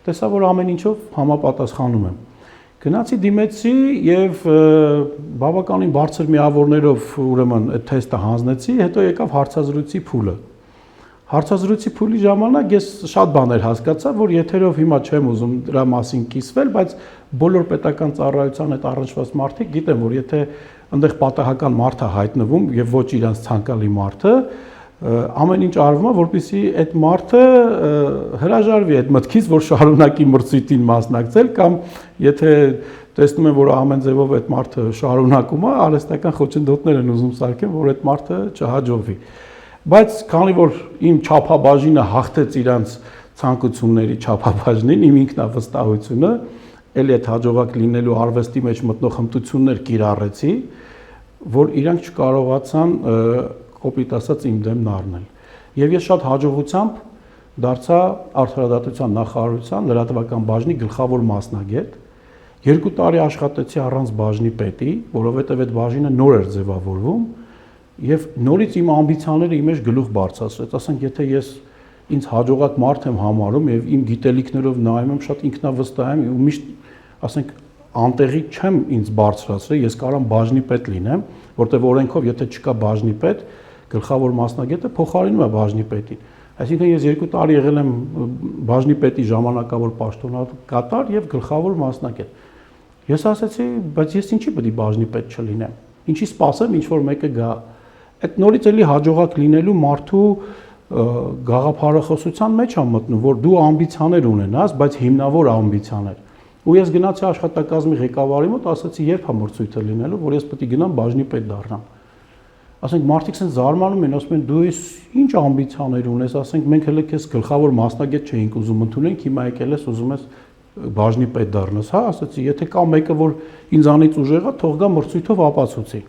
Speaker 1: տեսա, որ ամեն ինչով համապատասխանում եմ։ Գնացի դիմեցի եւ բավականին բարձր միավորներով ուրեմն այդ թեստը հանձնեցի, հետո եկավ հարցազրույցի փուլը։ Հարցազրույցի փուլի ժամանակ ես շատ բաներ հասկացա, որ եթերով հիմա չեմ ուզում դրա մասին կիսվել, բայց բոլոր պետական ծառայության հետ առնչված մարդիկ գիտեն, որ եթե այնտեղ պատահական մարդ է հայտնվում եւ ոչ իրանց ցանկալի մարդը, ամեն ինչ արվում է, որպեսզի այդ մարդը հրաժարվի այդ մտքից, որ շարունակի մրցույթին մասնակցել, կամ եթե տեսնում են, որ ամեն ձևով այդ մարդը շարունակում է, արհեստական խոչընդոտներ են ուզում սարքեն, որ այդ մարդը չհաջողվի։ Բայց քանի որ իմ չափաբաժինը հաղթեց իրանց ցանկությունների չափաբաժնին, իմ ինքնավստահությունը, ելի այդ հաջողակ լինելու արվեստի մեջ մտնող հմտություններ կիրառեցի, որ իրանք չկարողացան կոպիտ ասած իմ դեմն առնել։ Եվ ես շատ հաջողությամբ դարձա Արդարադատության նախարարության լրատվական բաժնի գլխավոր մասնագետ։ 2 տարի աշխատեցի առանց բաժնի պետի, որովհետև այդ բաժինը նոր էր ձևավորվում, եւ նորից իմ ամբիցիաները իմ մեջ գլուխ բարձրացրեց, ասենք, եթե ես ինձ հաջողակ մարդ եմ համարում եւ իմ գիտելիքներով նայում եմ, շատ ինքնավստահ եմ ու միշտ, ասենք, անտեղի չեմ ինձ բարձրացրել, ես կարամ բաժնի պետ լինեմ, որտեղ օրենքով եթե չկա բաժնի պետ, գլխավոր մասնագետը փոխարինում է բաժնի պետին։ Այսինքն ես 2 տարի եղել եմ բաժնի պետի ժամանակավոր պաշտոնակատար եւ գլխավոր մասնագետ։ Ես ասացի, բայց ես ինչի պետք է բաժնի պետ չլինեմ։ Ինչի սպասեմ, ինչ որ մեկը գա։ Այդ նորից էլի հաջողակ լինելու մարդու գաղափարախոսության մեջ եմ մտնում, որ դու ամբիցիաներ ունենաս, բայց հիմնավոր ամբիցիաներ։ Ու ես գնացի աշխատակազմի ղեկավարի մոտ, ասացի, երբ է մրցույթը լինելու, որ ես պետք է գնամ բաժնի պետ դառնամ։ Ասենք մարդիկ ցեն զարմանում են, ասում են դու ինչ ամբիցիաներ ունես, ասենք մենք հենց քեզ գլխավոր մասնագետ չէինք ուզում ընդունենք, հիմա եկել ես ուզում ես բաժնի պետ դառնաս, հա, ասացի, եթե կա մեկը, որ ինձանից ուժեղ է, թող գա մրցույթով ապացուցի։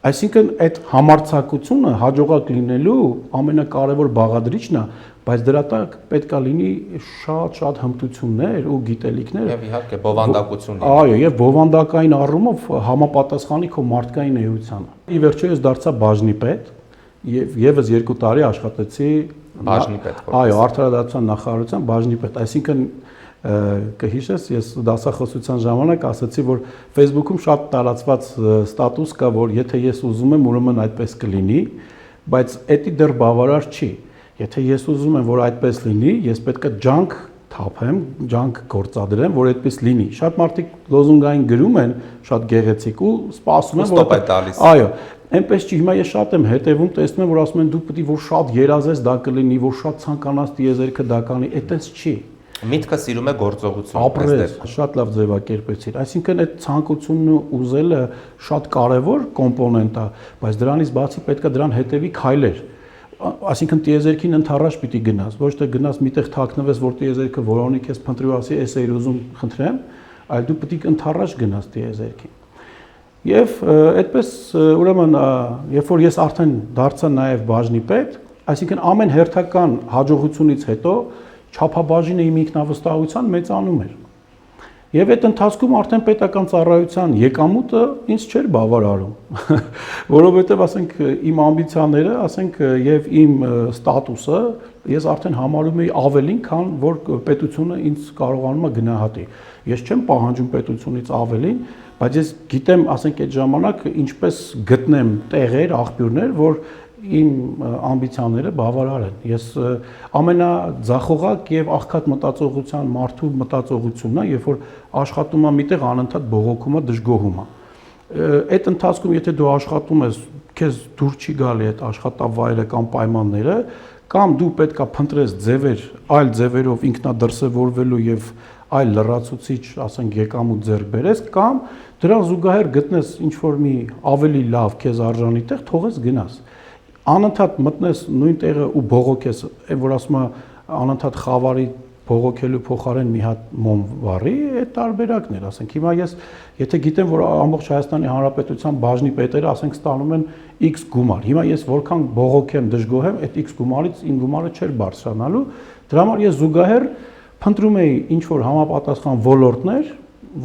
Speaker 1: Այսինքն այդ համարձակությունը հաջողակ լինելու ամենակարևոր բաղադրիչն է, բայց դրա տակ պետքա լինի շատ հմտություններ ու գիտելիքներ
Speaker 2: եւ իհարկե բովանդակություն։
Speaker 1: Այո, եւ բովանդակային առումով համապատասխանի քո մարդկային էությանը։ Ի վերջո ես դարձա բաժնի պետ եւ եւս 2 տարի աշխատեցի
Speaker 2: բաժնի պետ։
Speaker 1: Այո, Արդարադատության նախարարության բաժնի պետ, այսինքն կհիշես, ես դասախոսության ժամանակ ասացի, որ Facebook-ում շատ տարածված ստատուս կա, որ եթե ես ուզում եմ, ուրեմն այդպես կլինի, բայց դա դեռ բավարար չի։ Եթե ես ուզում եմ, որ այդպես լինի, ես պետք է ջանք թափեմ, ջանք գործադրեմ, որ այդպես լինի։ Շատ մարդիկ լոզունգային գրում են, շատ գեղեցիկ ու սպասում են,
Speaker 2: որ
Speaker 1: այո, այնպես չի, հիմա ես շատ եմ հետևում, տեսնում եմ, որ ասում են դու պետք է որ շատ երազես դա կլինի, որ շատ ցանկանաս տիեզերքը դա կանի, այդպես չի։
Speaker 2: Միտքը սիրում է գործողություն,
Speaker 1: ապրես, շատ լավ ձևակերպեցիր։ Այսինքն այդ ցանկությունն ու ուզելը շատ կարևոր կոմպոնենտ է, բայց դրանից բացի պետք է դրան հետևի քայլեր։ Այսինքն տիեզերքին ընդառաջ պիտի գնաս, ոչ թե գնաս միտեղ թաքնվես, որ տիեզերքը որոնի քեզ փնտրի ու ասի, էս էիր ուզում, խնդրեմ, այլ դու պետք է ընդառաջ գնաս տիեզերքին։ Եվ այդպես ուրեմն, երբ որ ես արդեն դարձա նաև բաժնի պետ, այսինքն ամեն հերթական հաջողությունից հետո չափաբաժինը իմ ինքնավստահության մեծանում էր։ Եվ այդ ընթացքում արդեն պետական ծառայության եկամուտը ինձ չէր բավարարում, որովհետև ասենք իմ ամբիցիաները, ասենք եւ իմ ստատուսը ես արդեն համարում էի ավելին, քան որ պետությունը ինձ կարողանում է գնահատի։ Ես չեմ պահանջում պետությունից ավելին, բայց ես գիտեմ, ասենք այդ ժամանակ ինչպես գտնեմ տեղեր, աղբյուրներ, որ իմ ամբիցիաները բավարար են։ Ես ամենաձախողակ եւ աղքատ մտածողության մարդու մտածողությունն է, երբ որ աշխատում եմ միտեղ անընդհատ բողոքում է, դժգոհում է։ Այդ ընթացքում եթե դու աշխատում ես, քեզ դուր չի գալի այդ աշխատավայրը կամ պայմանները, կամ դու պետքա փնտրես ձևեր, այլ ձևերով ինքնադրսևորվելու եւ այլ լրացուցիչ, ասենք, եկամուտ ձեռք բերես, կամ դրան զուգահեռ գտնես ինչ-որ մի ավելի լավ քեզ արժանի տեղ, թողես գնաս։ Անընդհատ մտնես նույն տեղը ու բողոքես, որ ասում է անընդհատ խավարի բողոքելու փոխարեն մի հատ մոմ վառի, այդ տարբերակն էր, ասենք հիմա ես եթե գիտեմ, որ ամբողջ Հայաստանի Հանրապետության բաժնի պետերը, ասենք, ստանում են X գումար, հիմա ես որքան բողոքեմ, դժգոհեմ, այդ X գումարից իմ գումարը չէր բարձրանալու, դրա համար ես զուգահեռ փնտրում էի ինչ որ համապատասխան ոլորտներ,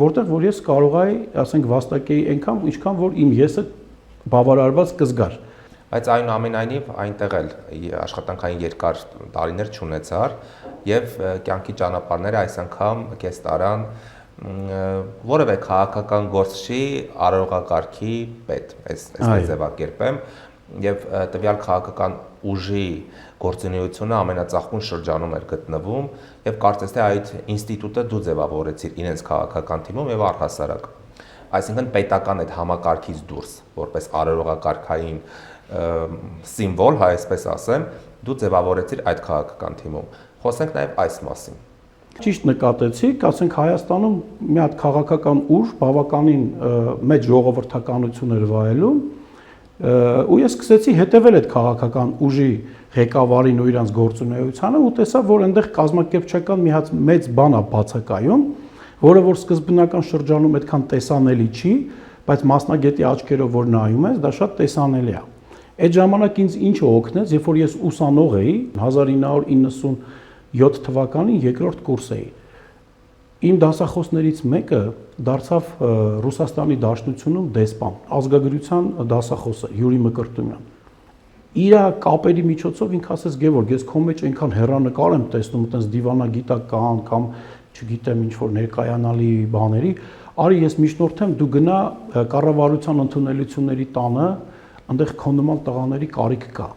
Speaker 1: որտեղ որ ես կարող էի, ասենք, վաստակեի այնքան, ինչքան որ իմ եսը բավարարված կզգար։
Speaker 2: Բայց այնուամենայնիվ այնտեղ էլ աշխատանքային երկար տարիներ չունեցար եւ կյանքի ճանապարհները այս անգամ կես տարան որևէ քաղաքական գործի արարողակարգի պետ, այս ձևակերպեմ, եւ տվյալ քաղաքական ուժի գործունեությունը ամենածաղկուն շրջանում էր գտնվում եւ կարծես թե այդ ինստիտուտը դու ձևավորեցիր իրենց քաղաքական թիմում եւ առհասարակ։ Այսինքն պետական այդ համակարգից դուրս, որպես արարողակարգային սիմվոլ, հայ այսպես ասեմ, դու ձևավորեցիր այդ քաղաքական թիմում։ Խոսենք նաեւ այս մասին։
Speaker 1: Ճիշտ նկատեցիք, ասենք Հայաստանում մի հատ քաղաքական ուժ բավականին մեծ ժողովրդականություն էր վայելում, ու ես սկսեցի հետևել այդ քաղաքական ուժի ղեկավարին ու իրանց գործունեությանը ու տեսա, որ այնտեղ կազմակերպչական մի հատ մեծ բան է բացակայում, որը որ սկզբնական շրջանում այդքան տեսանելի չի, բայց մասնագետի աչքերով որ նայում ես, դա շատ տեսանելի է։ Այդ ժամանակ ինձ ինչը օգնեց, երբ որ ես ուսանող էի 1997 թվականին երկրորդ կուրս էի։ Իմ դասախոսներից մեկը դարձավ Ռուսաստանի Դաշնությունում դեսպան, ազգագրության դասախոսը Յուրի Մկրտումյան։ Իր կապերի միջոցով ինքը ասեց Գևորգ, ես քո մեջ այնքան հեռանկար եմ տեսնում, այտենց դիվանագիտական կամ չգիտեմ ինչ որ ներկայանալի բաների, արի ես միջնորդեմ, դու գնա կառավարության ընդունելությունների տանը, այնտեղ քո նման տղաների կարիք կա,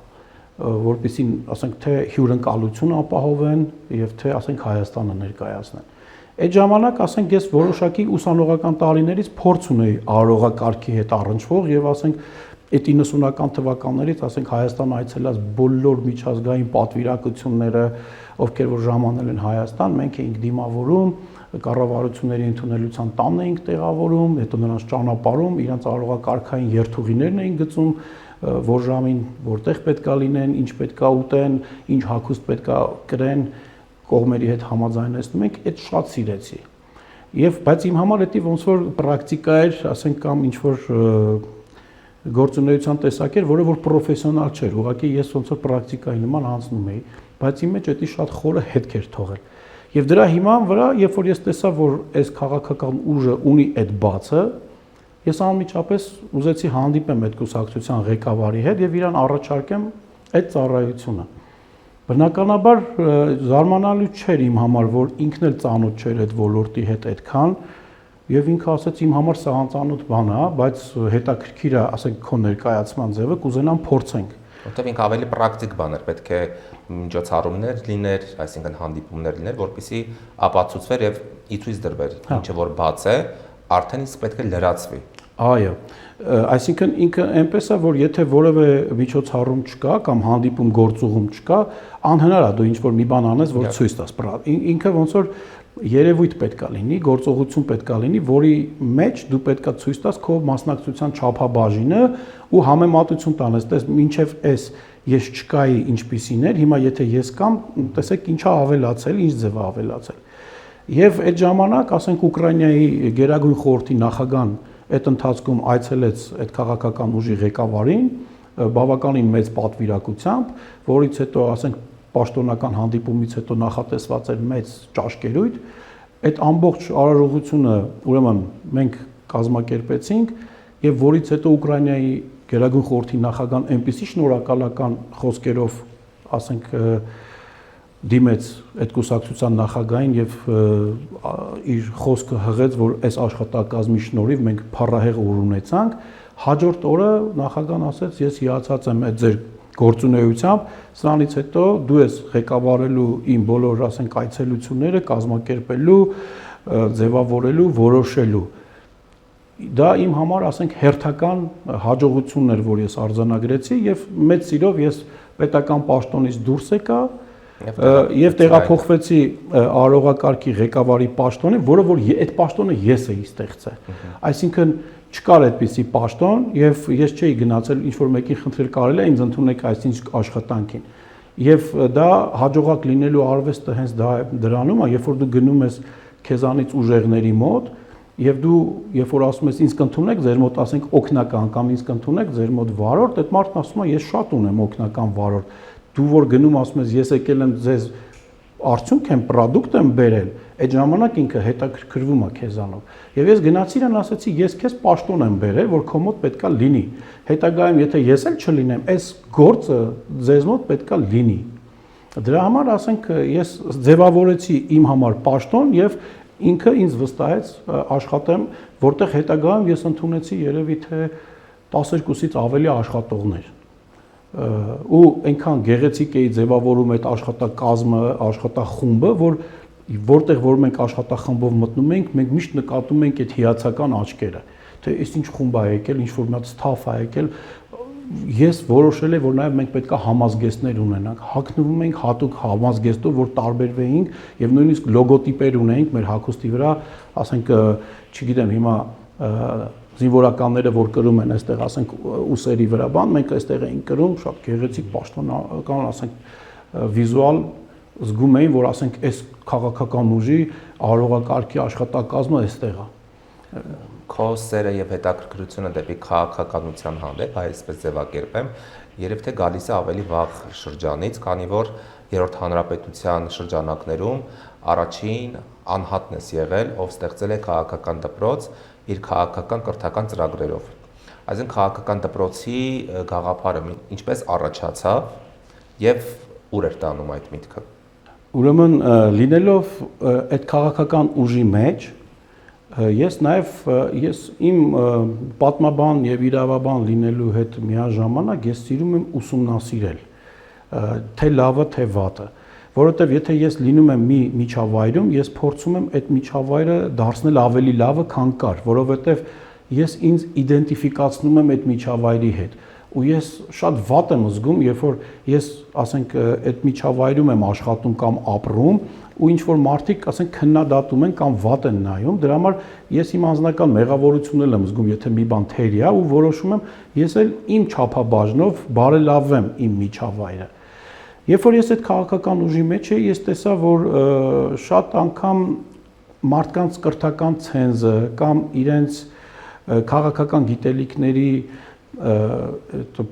Speaker 1: որպեսզի, ասենք, թե հյուրընկալություն ապահովեն եւ թե, ասենք, Հայաստանը ներկայացնեն։ Այդ ժամանակ, ասենք, ես որոշակի ուսանողական տարիներից փորձ ունեի արարողակարգի հետ առնչվող եւ, ասենք, այդ 90-ական թվականներից, ասենք, Հայաստան այցելած բոլոր միջազգային պատվիրակությունները, ովքեր որ ժամանել են Հայաստան, մենք էինք դիմավորում, կառավարությունների ընդունելության տանն էինք տեղավորում, հետո նրանց ճանապարհում, իրենց արարողակարգային երթուղիներն էին գծում, որ ժամին որտեղ պետքա լինեն, ինչ պետքա ուտեն, ինչ հագուստ պետքա կրեն, կողմերի հետ համաձայնեցնում ենք, այդ շատ սիրեցի։ Եվ բայց իմ համար դա ոնց որ պրակտիկա էր, ասենք կամ ինչ որ գործունեության տեսակ էր, որը որ պրոֆեսիոնալ չէր, ուղղակի ես ոնց որ պրակտիկայի նման անցնում էի, բայց իմ մեջ դա շատ խորը հետք էր թողել։ Եվ դրա հիման վրա, երբ որ ես տեսա, որ այս քաղաքական ուժը ունի այդ բացը, ես անմիջապես ուզեցի հանդիպեմ այդ կուսակցության ղեկավարի հետ եւ իրան առաջարկեմ այդ ծառայությունը։ Բնականաբար զարմանալի չէր իմ համար, որ ինքն էլ ծանոթ չէր այդ ոլորտի հետ այդքան, եւ ինքը ասաց իմ համար սա անծանոթ բան է, բայց հետաքրքիր է, ասենք, քո ներկայացման ձևը կուզենամ փորձենք։
Speaker 2: Որտեղ ինքը ավելի պրակտիկ բան էր, պետք է միջոցառումներ լիներ, այսինքն հանդիպումներ լիներ, որպեսզի ապացուցվեր եւ իցույց դրվեր, ինչը որ բաց է, արդեն իսկ պետք է լրացվի։
Speaker 1: Այո, այսինքն ինքը այնպես է, որ եթե որևէ միջոցառում չկա կամ հանդիպում գործուղում չկա, անհնար է դու ինչ-որ մի բան անես, որ ցույց տաս։ Ինքը ոնց որ երևույթ պետքա լինի, գործողություն պետքա լինի, որի մեջ դու պետքա ցույց տաս քո մասնակցության չափաբաժինը ու համեմատություն տանես, տես մինչև այս ես չկայի ինչպիսին էր, հիմա եթե ես կամ, տեսեք ինչա ավելացել, ինչ ձև է ավելացել։ Եվ այդ ժամանակ, ասենք, Ուկրաինայի Գերագույն խորհրդի նախագահան այդ ընթացքում այցելեց այդ քաղաքական ուժի ղեկավարին բավականին մեծ պատվիրակությամբ, որից հետո, ասենք, պաշտոնական հանդիպումից հետո նախատեսված էր մեծ ճաշկերույթ, այդ ամբողջ արարողությունը, ուրեմն, մենք կազմակերպեցինք եւ որից հետո Ուկրաինայի Գերագույն խորհրդի նախագահան այնպիսի շնորհակալական խոսքերով, ասենք, դիմեց այդ կուսակցության նախագահին եւ իր խոսքը հղեց, որ այս աշխատակազմի շնորհիվ մենք փառահեղ օր ունեցանք, հաջորդ օրը նախագահան ասեց, ես հիացած եմ այդ ձեր գործունեությամբ, սրանից հետո դու ես ղեկավարելու իմ բոլոր, ասենք, այցելությունները, կազմակերպելու, ձևավորելու, որոշելու։ Դա իմ համար, ասենք, հերթական հաջողությունն էր, որ ես արձանագրեցի եւ մեծ սիրով ես պետական պաշտոնից դուրս եկա եւ տեղափոխվեցի արարողակարգի ղեկավարի պաշտոնին, որը որ այդ պաշտոնը ես էի ստեղծել։ Այսինքն չկար այդպիսի պաշտոն եւ ես չէի գնացել ինչ որ մեկին խնդրել կարելի է ինձ ընդունեք այսինչ աշխատանքին։ Եվ դա հաջողակ լինելու արվեստը հենց դա դրանում է, երբ որ դու գնում ես քեզանից ուժեղների մոտ, եւ դու երբ որ ասում ես ինձ կընդունեք ձեր մոտ ասենք օգնական կամ ինձ կընդունեք ձեր մոտ վարորդ, այդ մարդն ասում է ես շատ ունեմ օգնական վարորդ։ Դու որ գնում ասում ես ես եկել եմ ձեզ արդյունք եմ, պրոդուկտ եմ բերել, այդ ժամանակ ինքը հետաքրքրվում է քեզանով։ Եվ ես գնացի իրան ասացի, ես քեզ պաշտոն եմ բերել, որ քո մոտ պետքա լինի։ Հետագայում եթե ես էլ չլինեմ, այս գործը ձեզ մոտ պետքա լինի։ Դրա համար ասենք ես ձևավորեցի իմ համար պաշտոն եւ ինքը ինձ վստահեց աշխատեմ, որտեղ հետագայում ես ընդունեցի երևի թե 12-ից ավելի աշխատողներ։ Ու այնքան գեղեցիկ էի ձևավորում այդ աշխատակազմը, աշխատախումբը, որտեղ որ մենք աշխատախմբով մտնում ենք, մենք միշտ նկատում ենք այդ հիացական աչքերը, թե այս ինչ խումբ է եկել, ինչ որ մի հատ ստաֆ է եկել։ Ես որոշել եմ, որ նաև մենք պետք է համազգեստներ ունենանք, հագնվում ենք հատուկ համազգեստով, որ տարբերվեինք եւ նույնիսկ լոգոտիպեր ունեինք մեր հագուստի վրա, ասենք, չգիտեմ, հիմա զինվորականները որ կրում են այստեղ, ասենք, ուսերի վրա բան, մենք այստեղ էինք կրում, շատ գեղեցիկ պաշտոնական, ասենք, վիզուալ զգում էին, որ ասենք այս քաղաքական ուժի արարողակարգի աշխատակազմը այստեղ է։
Speaker 2: Քո սերը եւ հետաքրքրությունը դեպի քաղաքականության հանդեպ, այսպես ձևակերպեմ, երբ թե գալիս է ավելի վաղ շրջանից, քանի որ երրորդ հանրապետության շրջանակներում առաջին անհատն ես եղել, ով ստեղծել է քաղաքական դպրոց իր քաղաքական կրթական ծրագրերով։ Այսինքն քաղաքական դպրոցի գաղափարը ինչպես առաջացավ եւ ուր էր տանում այդ միտքը։ Ուրեմն
Speaker 1: լինելով այդ քաղաքական ուժի մեջ ես իմ պատմաբան եւ իրավաբան լինելու հետ միաժամանակ ես սիրում եմ ուսումնասիրել թե լավը թե վատը, որովհետեւ եթե ես լինում եմ մի միջավայրում, ես փորձում եմ այդ միջավայրը դարձնել ավելի լավը, քան կար, որովհետեւ ես ինձ իդենտիֆիկացնում եմ այդ միջավայրի հետ ու ես շատ վատ եմ զգում, երբ որ ես, ասենք, այդ միջավայրում եմ աշխատում կամ ապրում ու ինչ որ մարդիկ, ասենք, քննադատում են կամ վատ են նայում, դրա համար ես իմ անձնական մեղավորությունն եմ զգում, եթե մի բան թերի է ու որոշում եմ ես էլ իմ չափաբաժնով բարելավեմ իմ միջավայրը։ Երբ որ ես այդ քաղաքական ուժի մեջ էի, ես տեսա, որ շատ անգամ մարդկանց կրթական ցենզը կամ իրենց քաղաքական գիտելիքների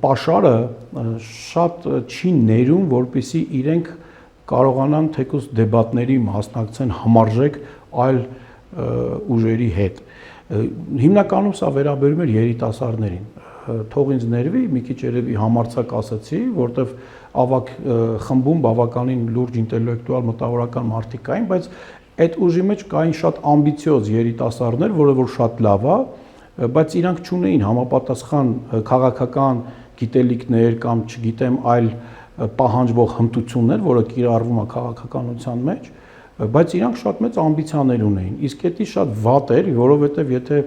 Speaker 1: պաշարը շատ չի ներում, որպեսզի իրենք կարողանան թեկուզ դեբատների մասնակցեն համարժեք այլ ուժերի հետ։ Հիմնականում սա վերաբերում էր երիտասարդներին։ Թող ինձ ներվի, մի քիչ երևի համարձակ ասացի, որտեվ ավակ խմբում բավականին լուրջ ինտելեկտուալ մտավորական մարդիկ կային, բայց այդ ուժի մեջ կային շատ ամբիցիոզ երիտասարդներ, որը որ շատ լավ է, բայց իրանք չունեին համապատասխան քաղաքական գիտելիքներ կամ չգիտեմ այլ պահանջվող հմտություններ, որը կիրառվում է քաղաքականության մեջ, բայց իրանք շատ մեծ ամբիցիաներ ունեին։ Իսկ դա շատ վատ էր, որովհետև եթե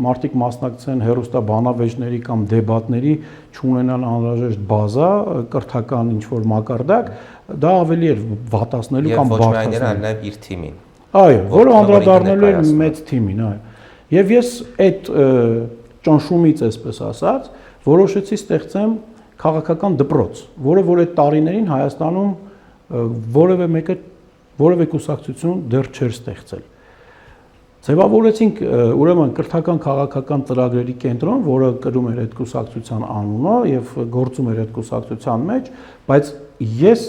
Speaker 1: մարդիկ մասնակցեն հերոստաբանավեճների կամ դեբատների, չունենան անհրաժեշտ բազա, կրթական ինչ-որ մակարդակ, դա ավելի էր վատացնելու կամ բարդացնելու։ Եվ ոչ միայն
Speaker 2: այլ նաև իր թիմին։
Speaker 1: Այո, որը անդրադառնելու էր մեծ թիմին, այո։ Եվ ես այդ ճնշումից, այսպես ասած, որոշեցի ստեղծեմ քաղաքական դպրոց, որը որ այդ տարիներին Հայաստանում որևէ կուսակցություն դեռ չէր ստեղծել։ Ձևավորեցինք ուրեմն կրթական քաղաքական ծրագրերի կենտրոն, որը կրում էր այդ կուսակցության անունը եւ գործում էր այդ կուսակցության մեջ, բայց ես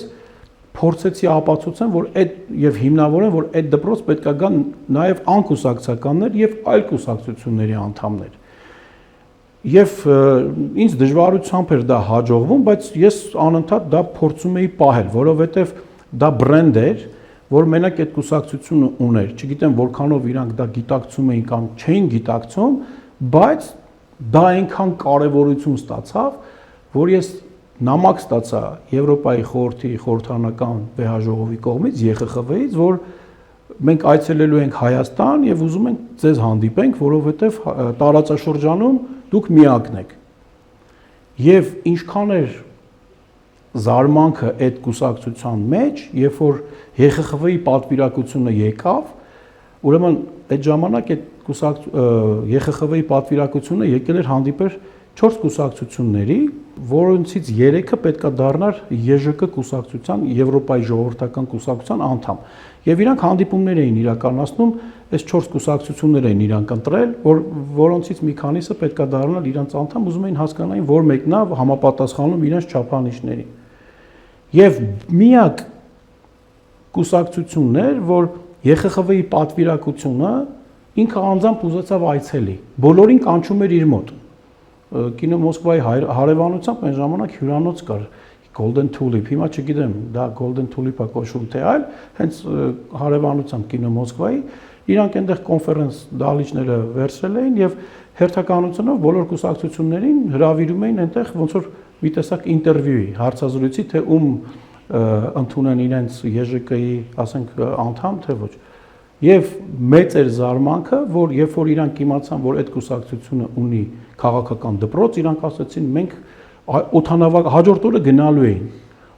Speaker 1: փորձեցի ապացուցեմ, որ այդ եւ հիմնավորեմ, որ այդ դպրոց պետք է գան նաեւ անկուսակցականներ եւ այլ կուսակցությունների անդամներ։ Եվ ինձ դժվարությամբ էր դա հաջողվում, բայց ես անընդհատ դա փորձում էի պահել, որովհետեւ դա բրենդ էր, որ մենակ այդ կուսակցությունը ուներ, չգիտեմ որքանով իրանք դա գիտակցում էին կամ չէին գիտակցում, բայց դա այնքան կարևորություն ստացավ, որ ես նամակ ստացա Եվրոպայի խորհրդի խորհրդարանական վեհաժողովի կողմից ԵԽԽՎ-ից, որ մենք այցելելու ենք Հայաստան եւ ուզում ենք ձեզ հանդիպենք, որովհետեւ տարածաշրջանում դուք միակն եք։ Եվ ինչքան էր զարմանքը այդ կուսակցության մեջ, երբ որ ԵԽԽՎ-ի պատվիրակությունը եկավ, ուրեմն այդ ժամանակ այդ ԵԽԽՎ-ի պատվիրակությունը եկել էր հանդիպել 4 կուսակցությունների, որոնցից 3-ը պետքա դառնար ԵԺԿ կուսակցության, Եվրոպայի ժողովրդական կուսակցության անդամ։ Եվ իրանք հանդիպումներ էին իրականացնում, այս 4 կուսակցություններ էին իրանք ընտրել, որոնցից մի քանիսը պետքա դառնալ իրանք անդամ, ուզում էին հասկանալ, որ մեկն է համապատասխանում իրենց չափանիշներին։ Եվ միակ կուսակցությունն էր, որ ԵԽԽՎ-ի պատվիրակությունը ինքը անձամբ ուզեցավ այցելի։ Բոլորին կանչում էր իր մոտ։ Կինո Մոսկվայի հարևանությամբ այն ժամանակ հյուրանոց կար Golden Tulip, հիմա չգիտեմ, դա Golden Tulip-ը կոչվում թե այլ, հենց հարևանությամբ Կինո Մոսկվայի, իրանք այնտեղ կոնֆերանս դահլիճները վերցրել էին եւ հերթականությունով բոլոր կուսակցություններին հրավիրում էին այնտեղ ոնց որ մի տեսակ ինտերվյուի, հարցազրույցի, թե ում ընդունեն իրենց ԵԺԿ-ի, ասենք, անդամ, թե ոչ։ Եվ մեծ էր զարմանքը, որ երբ որ իրանք իմացան, որ այդ կուսակցությունը ունի քաղաքական դպրոց, իրանք ասացին, մենք օդանավակ հաջորդ օրը գնալու էին։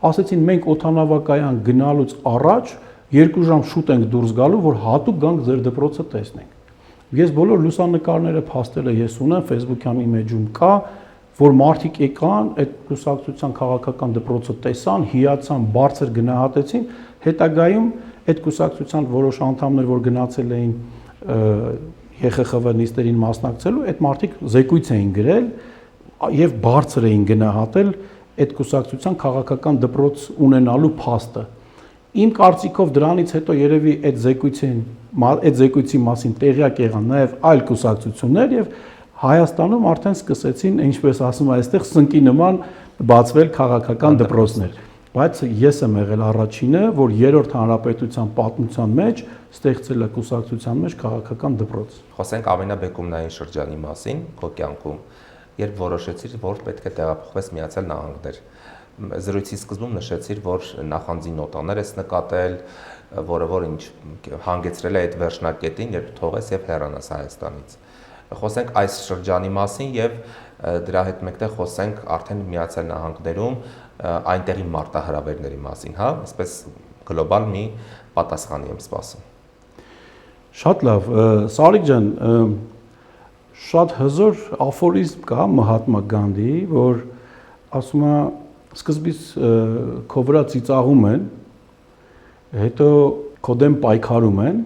Speaker 1: Ասացին, մենք օդանավակայան գնալուց առաջ 2 ժամ շուտ ենք դուրս գալու, որ հատուկ գանք ձեր դպրոցը տեսնենք։ Ես բոլոր լուսանկարները, փաստերը ես ունեմ, Facebook-յան իմեջում կա, որ մարդիկ եկան, այդ կուսակցության քաղաքական դպրոցը տեսան, հիացան, բարձր գնահատեցին, հետագայում այդ կուսակցության որոշ անդամներ, որ գնացել էին ԵԽԽՎ նիստերին մասնակցելու, այդ մարդիկ զեկույց էին գրել եւ բարձր էին գնահատել այդ կուսակցության քաղաքական դպրոց ունենալու փաստը։ Իմ կարծիքով դրանից հետո երևի այդ զեկույցի մասին տեղյակ եղան նաեւ այլ կուսակցություններ եւ Հայաստանում արդեն սկսեցին, ինչպես ասում այստեղ, սնկի նման բացվել քաղաքական դպրոցներ։ Բայց ես եմ եղել առաջինը, որ երրորդ հանրապետության պատմության մեջ ստեղծել է կուսակցության մեջ քաղաքական դպրոց։
Speaker 2: Խոսենք ամենաբեկումնային շրջանի մասին քո կյանքում, երբ որոշեցիր, որ պետք է տեղափոխվես Միացյալ Նահանգներ։ Զրույցի սկզբում նշեցիր, որ նախանձի նոտաներ ես նկատել, որը ինչ հանգեցրել է այդ վերջնակետին, երբ թողես եւ հեռանաս Հայաստանից։ Խոսենք այս շրջանի մասին եւ դրա հետ մեկտեղ խոսենք արդեն Միացյալ Նահանգներում այնտեղի մարտահրավերների մասին, հա, այսպես գլոբալ մի պատասխան եմ սպասում։
Speaker 1: Շատ լավ, Սարիկ ջան, շատ հզոր աֆորիզմ կա Մահատմա Գանդիի, որ ասում է սկզբից քո վրա ծիծաղում են, հետո քո դեմ պայքարում են,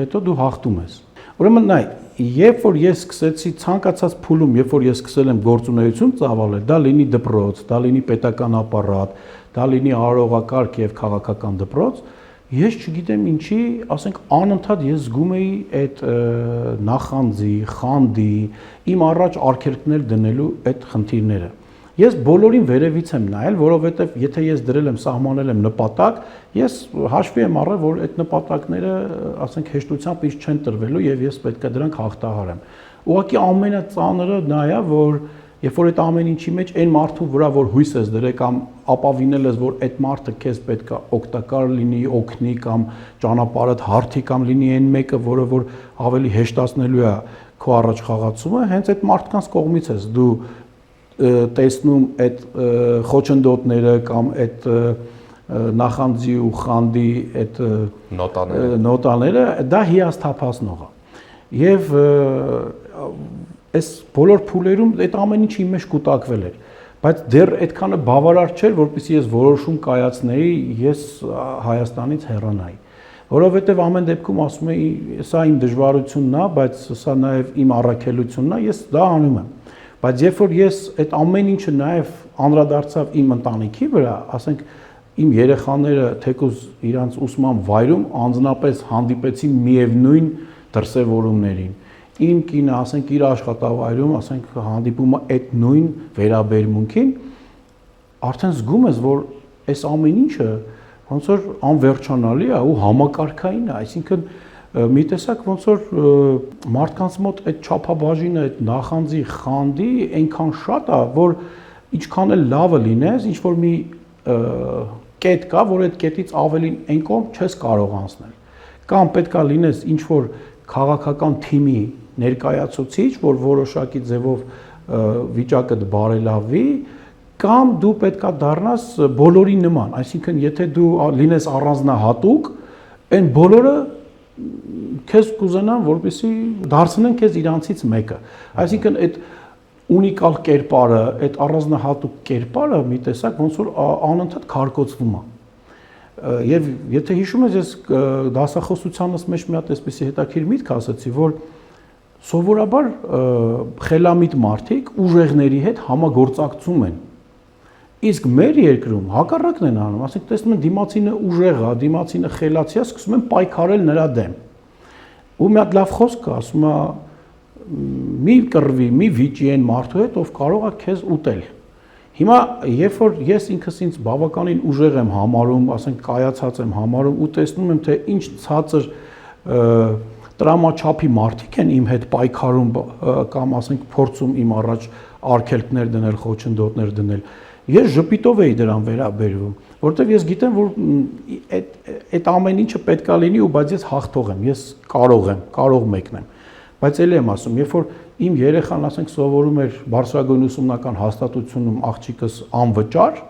Speaker 1: հետո դու հաղթում ես։ Ուրեմն նայ, երբ որ ես սկսեցի ցանկացած փուլում, երբ որ ես սկսել եմ գործունեություն ծավալել, դա լինի դպրոց, դա լինի պետական ապարատ, դա լինի արարողակարգ եւ քաղաքական դպրոց, ես չգիտեմ ինչի, ասենք անընդհատ ես զգում էի այդ նախանձի, խանդի, իմ առաջ արգելքներ դնելու այդ խնդիրները։ Ես բոլորին վերևից եմ նայել, որովհետև եթե ես դրել եմ, սահմանել եմ նպատակ, ես հաշվի եմ առել, որ այդ նպատակները, ասենք, հեշտությամբ ինձ չեն տրվելու եւ ես պետք է դրանք հաղթահարեմ։ Ուղղակի ամենածանրը նա է, որ երբ որ այդ ամեն ինչի մեջ այն մարդու վրա որ հույս ես դրել կամ ապավինել ես, որ այդ մարդը քեզ պետք է օգտակար լինի, օգնի կամ ճանապարհդ հարթի կամ լինի այն մեկը, որը որ ավելի հեշտացնելու է քո առաջ խաղացումը, հենց այդ մարդկանց կողմից ես դու տեսնում այդ խոչընդոտները կամ այդ նախանձի ու խանդի այդ նոտաները, դա հիասթափացնող է։ Եվ այս բոլոր փուլերում այդ ամեն ինչի մեջ կուտակվել էր, բայց դեռ այդքանը բավարար չէր, որպեսզի ես որոշում կայացնեի, ես Հայաստանից հեռանայի։ Որովհետև ամեն դեպքում ասում էի, սա իմ դժվարությունն է, բայց սա նաև իմ առաքելությունն է, ես դա անում եմ։ Բայց երբ որ ես այդ ամեն ինչը նաև անդրադարձավ իմ ընտանիքի վրա, ասենք իմ երեխաները թեկուզ իրանց ուսման վայրում անձնապես հանդիպեցին միևնույն դրսևորումներին։ Իմ կինը, ասենք, իր աշխատավայրում, ասենք, հանդիպում է այդ նույն վերաբերմունքին, արդեն զգում ես, որ այս ամեն ինչը ոնց որ անվերջանալի է ու համակարգային է, այսինքն մի տեսակ ոնց որ մարդկանց մոտ այդ չափաբաժինը, այդ նախանձի, խանդի այնքան շատ է, որ ինչքան էլ լավը լինես, ինչ որ մի կետ կա, որ այդ կետից ավելին այն կողմ չես կարող անցնել։ Կամ պետքա լինես ինչ որ քաղաքական թիմի ներկայացուցիչ, որ որոշակի ձևով վիճակը բարելավի, կամ դու պետքա դառնաս բոլորի նման, այսինքն եթե դու լինես առանձնահատուկ, այն բոլորը քեզ կուզենան, որպեսզի դարձնեն քեզ իրանցից մեկը։ Այսինքն այդ ունիկալ կերպարը, այդ առանձնահատուկ կերպարը մի տեսակ ոնց որ անընդհատ քարկոծվում է։ Եվ եթե հիշում ես, ես դասախոսությանս մեջ մի հատ այսպեսի հետաքրքիր միտք ասացի, որ սովորաբար խելամիտ մարդիկ ուժեղների հետ համագործակցում են։ Իսկ մեր երկրում հակառակն են անում, ասենք տեսնում են դիմացինը ուժեղ է, դիմացինը խելացի է, սկսում են պայքարել նրա դեմ։ Ու մի հատ լավ խոսք կա, ասում է մի կռվի, մի վիճի այն մարդու հետ, ով կարող է քեզ ուտել։ Հիմա երբ որ ես ինքս ինձ բավականին ուժեղ եմ համարում, ասենք կայացած եմ համարում ու տեսնում եմ թե ինչ ցածր տրամաչափի մարդիկ են իմ հետ պայքարում կամ ասենք փորձում իմ առաջ արգելքներ դնել, խոչընդոտներ դնել, ես ժպիտով էի դրան վերաբերվում, որովհետև ես գիտեմ, որ այդ ամեն ինչը պետքա լինի ու բայց ես հաղթող եմ, ես կարող մեկնեմ։ Բայց ելի եմ ասում, երբ որ իմ երեխան, ասենք, սովորում էր բարձրագույն ուսումնական հաստատությունում աղջիկս անվճար,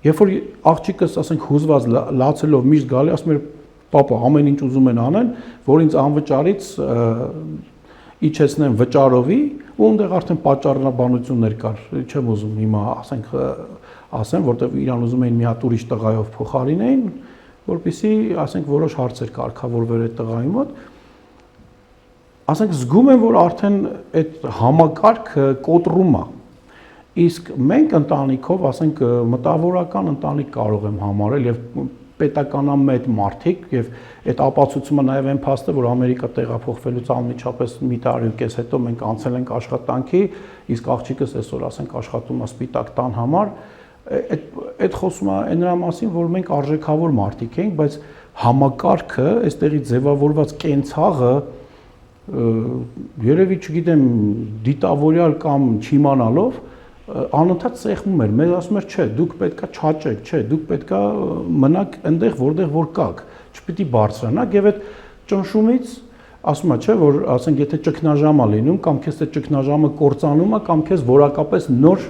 Speaker 1: երբ որ աղջիկս, ասենք, հուզված լացելով միշտ գալի, ասում էր, պապա, ամեն ինչ ուզում են անեն, որ ինձ անվճարից իջեցնեն վճարովի, ու այնտեղ արդեն պատճառաբանություններ կար, չեմ ուզում հիմա, ասենք, ասեմ, որտեղ իրան ուզում էին մի հատ ուրիշ տղայով փոխարինեին, որպեսզի, ասենք, որոշ հարցեր կարգավորվեր այդ տղայի մոտ, ասենք զգում եմ, որ արդեն այդ համակարգը կոտրում է։ Իսկ մենք ընտանիքով, ասենք մտավորական ընտանիք կարող եմ համարել եւ պետականամետ մարդիկ եւ այդ ապացուցումը նաեւ այն փաստը, որ Ամերիկա տեղափոխվելուց անմիջապես մի տարի ու կես հետո մենք անցել ենք աշխատանքի, իսկ աղջիկս այսօր ասենք աշխատում է Սպիտակ տան համար, այդ խոսում է նրա մասին, որ մենք արժեքավոր մարդիկ ենք, բայց համակարգը, այստեղի ձևավորված կենցաղը երևի չգիտեմ դիտավորյալ կամ չիմանալով անընդհատ սեղմում էր, մեզ ասում էր, չէ, դուք պետքա չաճեք, չէ, դուք պետքա մնաք այնտեղ, որտեղ որ կաք, չպիտի բարձրանաք եւ այդ ճնշումից ասում է, չէ, որ ասենք եթե ճգնաժամ է լինում կամ քեզ այդ ճգնաժամը կործանում է կամ քեզ որակապես նոր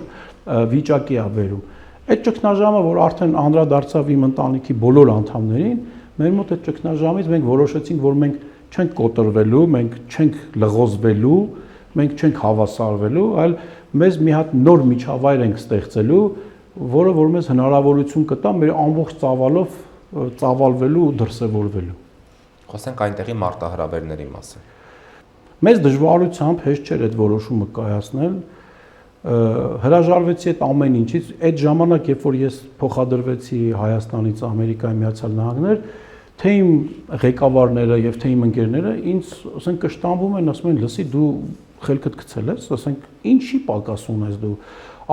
Speaker 1: վիճակի է բերում։ Այդ ճգնաժամը, որ արդեն անդրադարձավ իմ ընտանիքի բոլոր անդամներին, մեր մոտ այդ ճգնաժամից մենք որոշեցինք, որ մենք չենք կոտրվելու, մենք չենք լղոզվելու, մենք չենք հավասարվելու, այլ մեզ մի հատ նոր միջավայր ենք ստեղծելու, որը որ մեզ հնարավորություն կտա մեր ամբողջ ծավալով ծավալվելու ու դրսևորվելու։
Speaker 2: Խոսենք այնտեղի մարտահրավերների մասին։
Speaker 1: Մեզ դժվարությամբ հեշտ չէր այդ որոշումը կայացնել, հրաժարվեցի այդ ամեն ինչից, այդ ժամանակ, երբ որ ես փոխադրվեցի Հայաստանից Ամերիկայի Միացյալ Նահանգներ, թե իմ ղեկավարները եւ թե իմ ընկերները ինձ, ասենք, կշտամբում են, ասում են, լսի, դու խելքդ գցել ես, ասենք, ինչի պակաս ունես դու,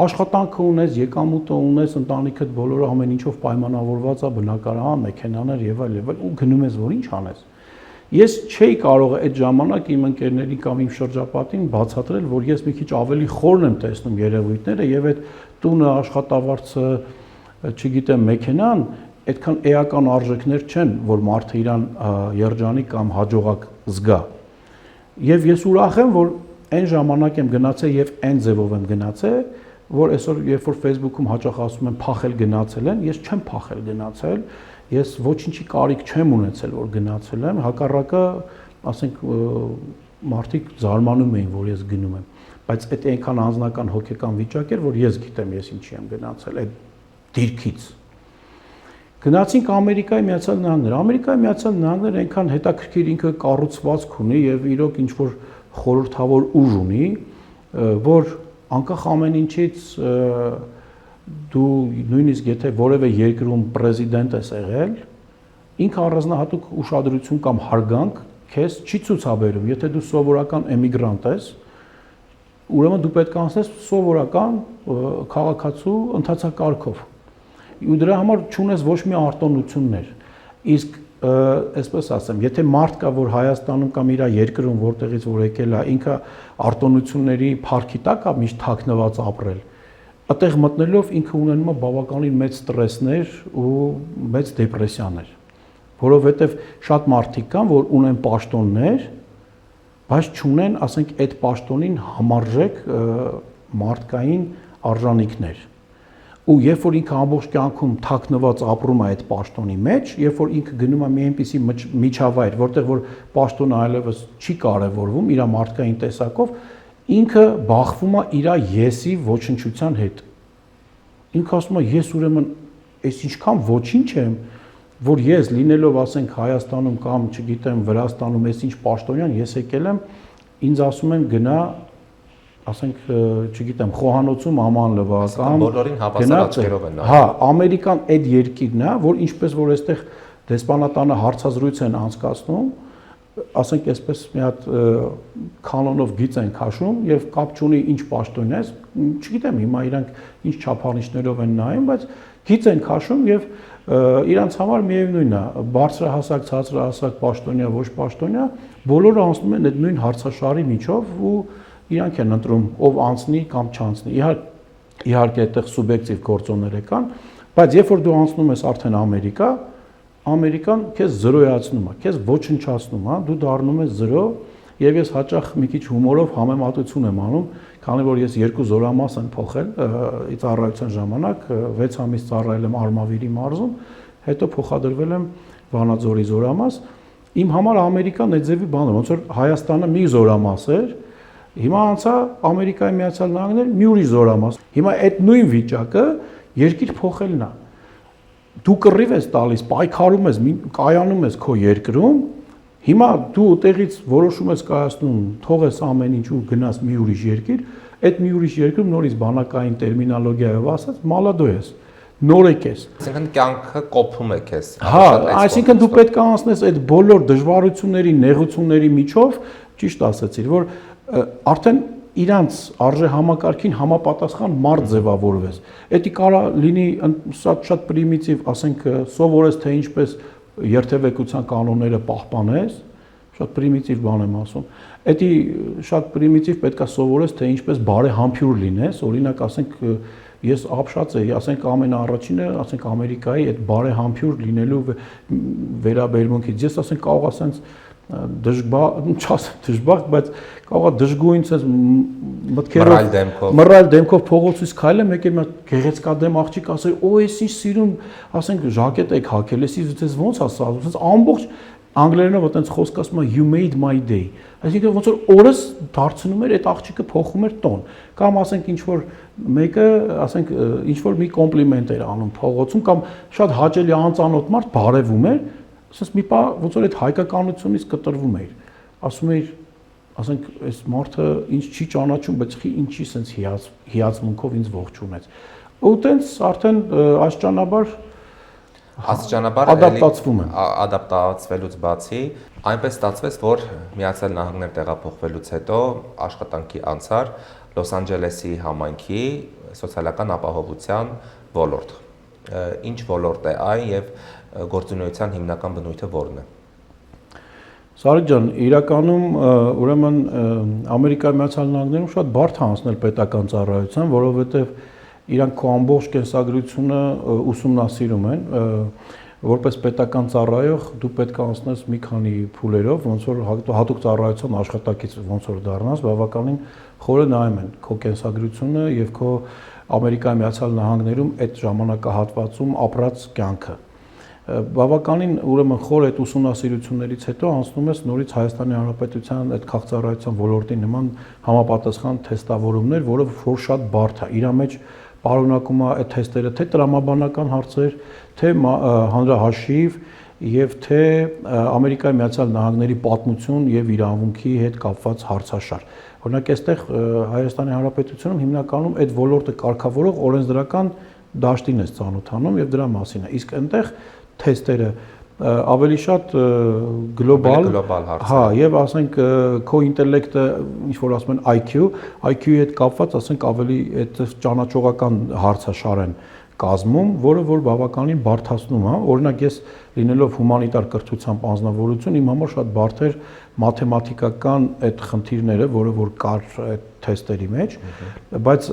Speaker 1: աշխատանքը ունես, եկամուտը ունես, ընտանիքդ բոլորը ամեն ինչով պայմանավորված է, բնակարան, մեքենաներ եւ այլ, ու գնում ես, որ ինչ անես։ Ես չէի կարող այդ ժամանակ իմ ընկերներին կամ իմ շրջապատին բացատրել, որ ես մի քիչ ավելի խորն եմ տեսնում երևույթները եւ այդ տունը, աշխատավարձը, չգիտեմ, մեքենան այդքան էական արժեքներ չեն, որ մարդը իրան երջանիկ կամ հաջողակ զգա։ Եվ ես ուրախ եմ, որ այն ժամանակ եմ գնացել եւ այն ձևով եմ գնացել, որ այսօր երբ որ Facebook-ում հաճախ ասում են փախել գնացել են, ես չեմ փախել գնացել, ես ոչինչի կարիք չեմ ունեցել, որ գնացել եմ, հակառակը, ասենք, մարդիկ զարմանում էին, որ ես գնում եմ, բայց այդ այնքան անձնական հոգեկան վիճակ էր, որ ես գիտեմ ես ինչի եմ գնացել այդ դիրքից։ Գնացինք Ամերիկայի Միացյալ Նահանգներ։ Ամերիկայի Միացյալ Նահանգները այնքան հետաքրքիր ինքը կառուցվածք ունի եւ իրոք ինչ որ խորհրդավոր ուժ ունի, որ անկախ ամեն ինչից դու նույնիսկ եթե որևէ երկրում պրեզիդենտ ես եղել, ինքը առանձնահատուկ ուշադրություն կամ հարգանք քեզ չի ցուցաբերում, եթե դու սովորական էմիգրանտ ես, ուրեմն դու պետք է անցնես սովորական քաղաքացու ընթացակարգով։ Ու դրա համար չունես ոչ մի արտոնություններ։ Իսկ այսպես ասեմ, եթե մարդ կա, որ Հայաստանում կամ իր երկրում որտեղից որ եկել է, ինքը արտոնությունների փառքի տակ է միշտ թաքնված ապրել, այդտեղ մտնելով ինքը ունենում է բավականին մեծ ստրեսներ ու մեծ դեպրեսիաներ, որովհետև շատ մարդիկ կան, որ ունեն պաշտոններ, բայց չունեն, ասենք, այդ պաշտոնին համարժեք մարդկային արժանինքներ։ Ու երբ որ ինքը ամբողջ կյանքում թաքնված ապրում է այդ պաշտոնի մեջ, երբ որ ինքը գնում է մի այնպիսի միջավայր, որտեղ որ պաշտոնը այլևս չի կարևորվում իր մարդկային տեսակով, ինքը բախվում է իր եսի ոչնչության հետ։ Ինքը ասում է ես ուրեմն այս ինչքան ոչինչ եմ, որ ես լինելով ասենք Հայաստանում կամ չգիտեմ Վրաստանում այս ինչ պաշտոնյան ես եկել եմ, ինձ ասում են գնա ասենք չգիտեմ խոհանոցում աման լվա կամ
Speaker 2: բոլորին հավասար աչքերով են նայում։
Speaker 1: Հա, Ամերիկան այդ երկիրն է, որ ինչպես որ այստեղ դեսպանատանը հարցազրույց են անցկացնում, ասենք այսպես մի հատ կանոնով գիծ են քաշում եւ կապ չունի ինչ պաշտոն է, չգիտեմ հիմա իրանք ինչ չափանիշներով են նայում, բայց գիծ են քաշում եւ իրանց համար միևնույնն է, բարձրահասակ, ցածրահասակ պաշտոնյա, ոչ պաշտոնյա, բոլորը անցնում են այդ նույն հարցաշարի միջով ու իրանք են ընտրում ով անցնի կամ չանցնի։ Իհարկե այդտեղ սուբյեկտիվ գործոններ կան, բայց երբ որ դու անցնում ես արդեն Ամերիկան քեզ զրոյացնում է, քեզ ոչնչացնում է, դու դառնում ես զրո եւ ես հաճախ մի քիչ հումորով համեմատություն եմ անում, քանի որ ես 2 զորամաս եմ փոխել ծառայության ժամանակ, 6 ամիս ծառայել եմ Արմավիրի մարզում, հետո փոխադրվել եմ Վանաձորի զորամաս։ Իմ համար Ամերիկան այդ ձևի բան է, ոնց որ Հայաստանը մի զորամաս էր, հիմա անցա Ամերիկայի Միացյալ Նահանգներ մի ուրիշ զորամաս։ Հիմա այդ նույն վիճակը երկիր փոխելն է։ Դու կռիվ ես տալիս, պայքարում ես, կայանում ես քո երկրում, հիմա դու տեղից որոշում ես կայացնում, թողես ամեն ինչ ու գնաս մի ուրիշ երկիր, այդ մի ուրիշ երկրում նորից բանակային տերմինոլոգիայով ասած մալադո ես, նորեկ ես։
Speaker 2: Այսինքն կյանքը կոփում է քեզ։
Speaker 1: Հա, այսինքն դու պետք է անցնես այդ բոլոր դժվարությունների, նեղությունների միջով, ճիշտ ասացիր, որ արդեն իրանց արժե համակարգին համապատասխան մարդ ձևավորվես։ Էդի կարա լինի շատ պրիմիտիվ, ասենք, սովորես թե ինչպես երթևեկության կանոնները պահպանես, շատ պրիմիտիվ բան եմ ասում։ Էդի շատ պրիմիտիվ պետքա սովորես թե ինչպես բարեհամբույր լինես, օրինակ ասենք ես ապշած եի, ասենք ամենաառաջինը, ասենք Ամերիկայի այդ բարեհամբույր լինելու վերաբերմունքից։ Ես ասենք կարող ասենց դժբախտ, բայց կարող է դժգույն sense մտքերով մռայլ դեմքով փողոցից քայլեմ, եկել մի գեղեցկադեմ աղջիկ ասել, «Օ, ես ինչ սիրուն, ասենք ժակետ եք հագել, ես ոնց ասա», sense ամբողջ անգլերենով այտենց խոսք ասում է you made my day։ Այսինքն ոնց որ օրս դարձնում էր այդ աղջիկը փոխում էր տոն։ Կամ ասենք ինչ որ մեկը, ասենք ինչ որ մի կոմպլիմենտ էր անում փողոցում կամ շատ հաճելի անծանոթ մարդ բարևում էր, ասես մի բա ոնց որ այդ հայկականությունից կտրվում էր։ Ասում էր, ասենք այս մարդը ինձ չի ճանաչում, բայց ինչի sense հիացմունքով ինձ ողջունեց։ Ու տենց արդեն աստիճանաբար ադապտացվում եմ։
Speaker 2: Ադապտացվելուց բացի, այնպես ստացվեց, որ Միացյալ Նահանգներ տեղափոխվելուց հետո աշխատանքի անցար Լոս Անջելեսի համայնքի սոցիալական ապահովության ոլորտ։ Ինչ ոլորտ է այն եւ գործունեության հիմնական բնույթը որն է։
Speaker 1: Սարիկ ջան, իրականում ուրեմն Ամերիկայի Միացյալ Նահանգներում շատ բարդ է անցնել պետական ծառայության, որովհետեւ իրանք քո ամբողջ կենսագրությունը ուսումնասիրում են, որպես պետական ծառայող դու պետք է անցնես մի քանի փուլերով, ոնց որ հատուկ ծառայության աշխատակից ոնց որ դառնաս, բավականին խորը նայում են քո կենսագրությունը եւ քո Ամերիկայի Միացյալ Նահանգներում այդ ժամանակահատվածում ապրած կյանքը։ Բավականին ուրեմն խոր այդ ուսումնասիրություններից հետո անցնում ես նորից Հայաստանի Հանրապետության այդ քաղաքծառայության ոլորտի նման համապատասխան թեստավորումներ, որը որ շատ բարդ է։ Իր մեջ պարունակում է այդ թեստերը թե տրամաբանական հարցեր, թե հանրահաշիվ եւ թե Ամերիկայի Միացյալ Նահանգների պատմություն եւ իրավունքի հետ կապված հարցաշար։ Օրինակ այստեղ Հայաստանի Հանրապետությունում հիմնականում այդ ոլորտը կարգավորող օրենսդրական դաշտին է ծանոթանում եւ դրա մասին է։ Իսկ այնտեղ թեստերը ավելի շատ գլոբալ
Speaker 2: հարց։
Speaker 1: Հա, եւ ասենք քո ինտելեկտը ինչ որ ասում են IQ-ի հետ կապված, ասենք ավելի այդ ճանաչողական հարցաշար են կազմում, որը որ բավականին բարդացնում է։ Օրինակ ես լինելով հումանիտար կրթությամբ անձնավորություն, իմ համար շատ բարդ էր մաթեմատիկական այդ խնդիրները, որը որ կար այդ թեստերի մեջ, բայց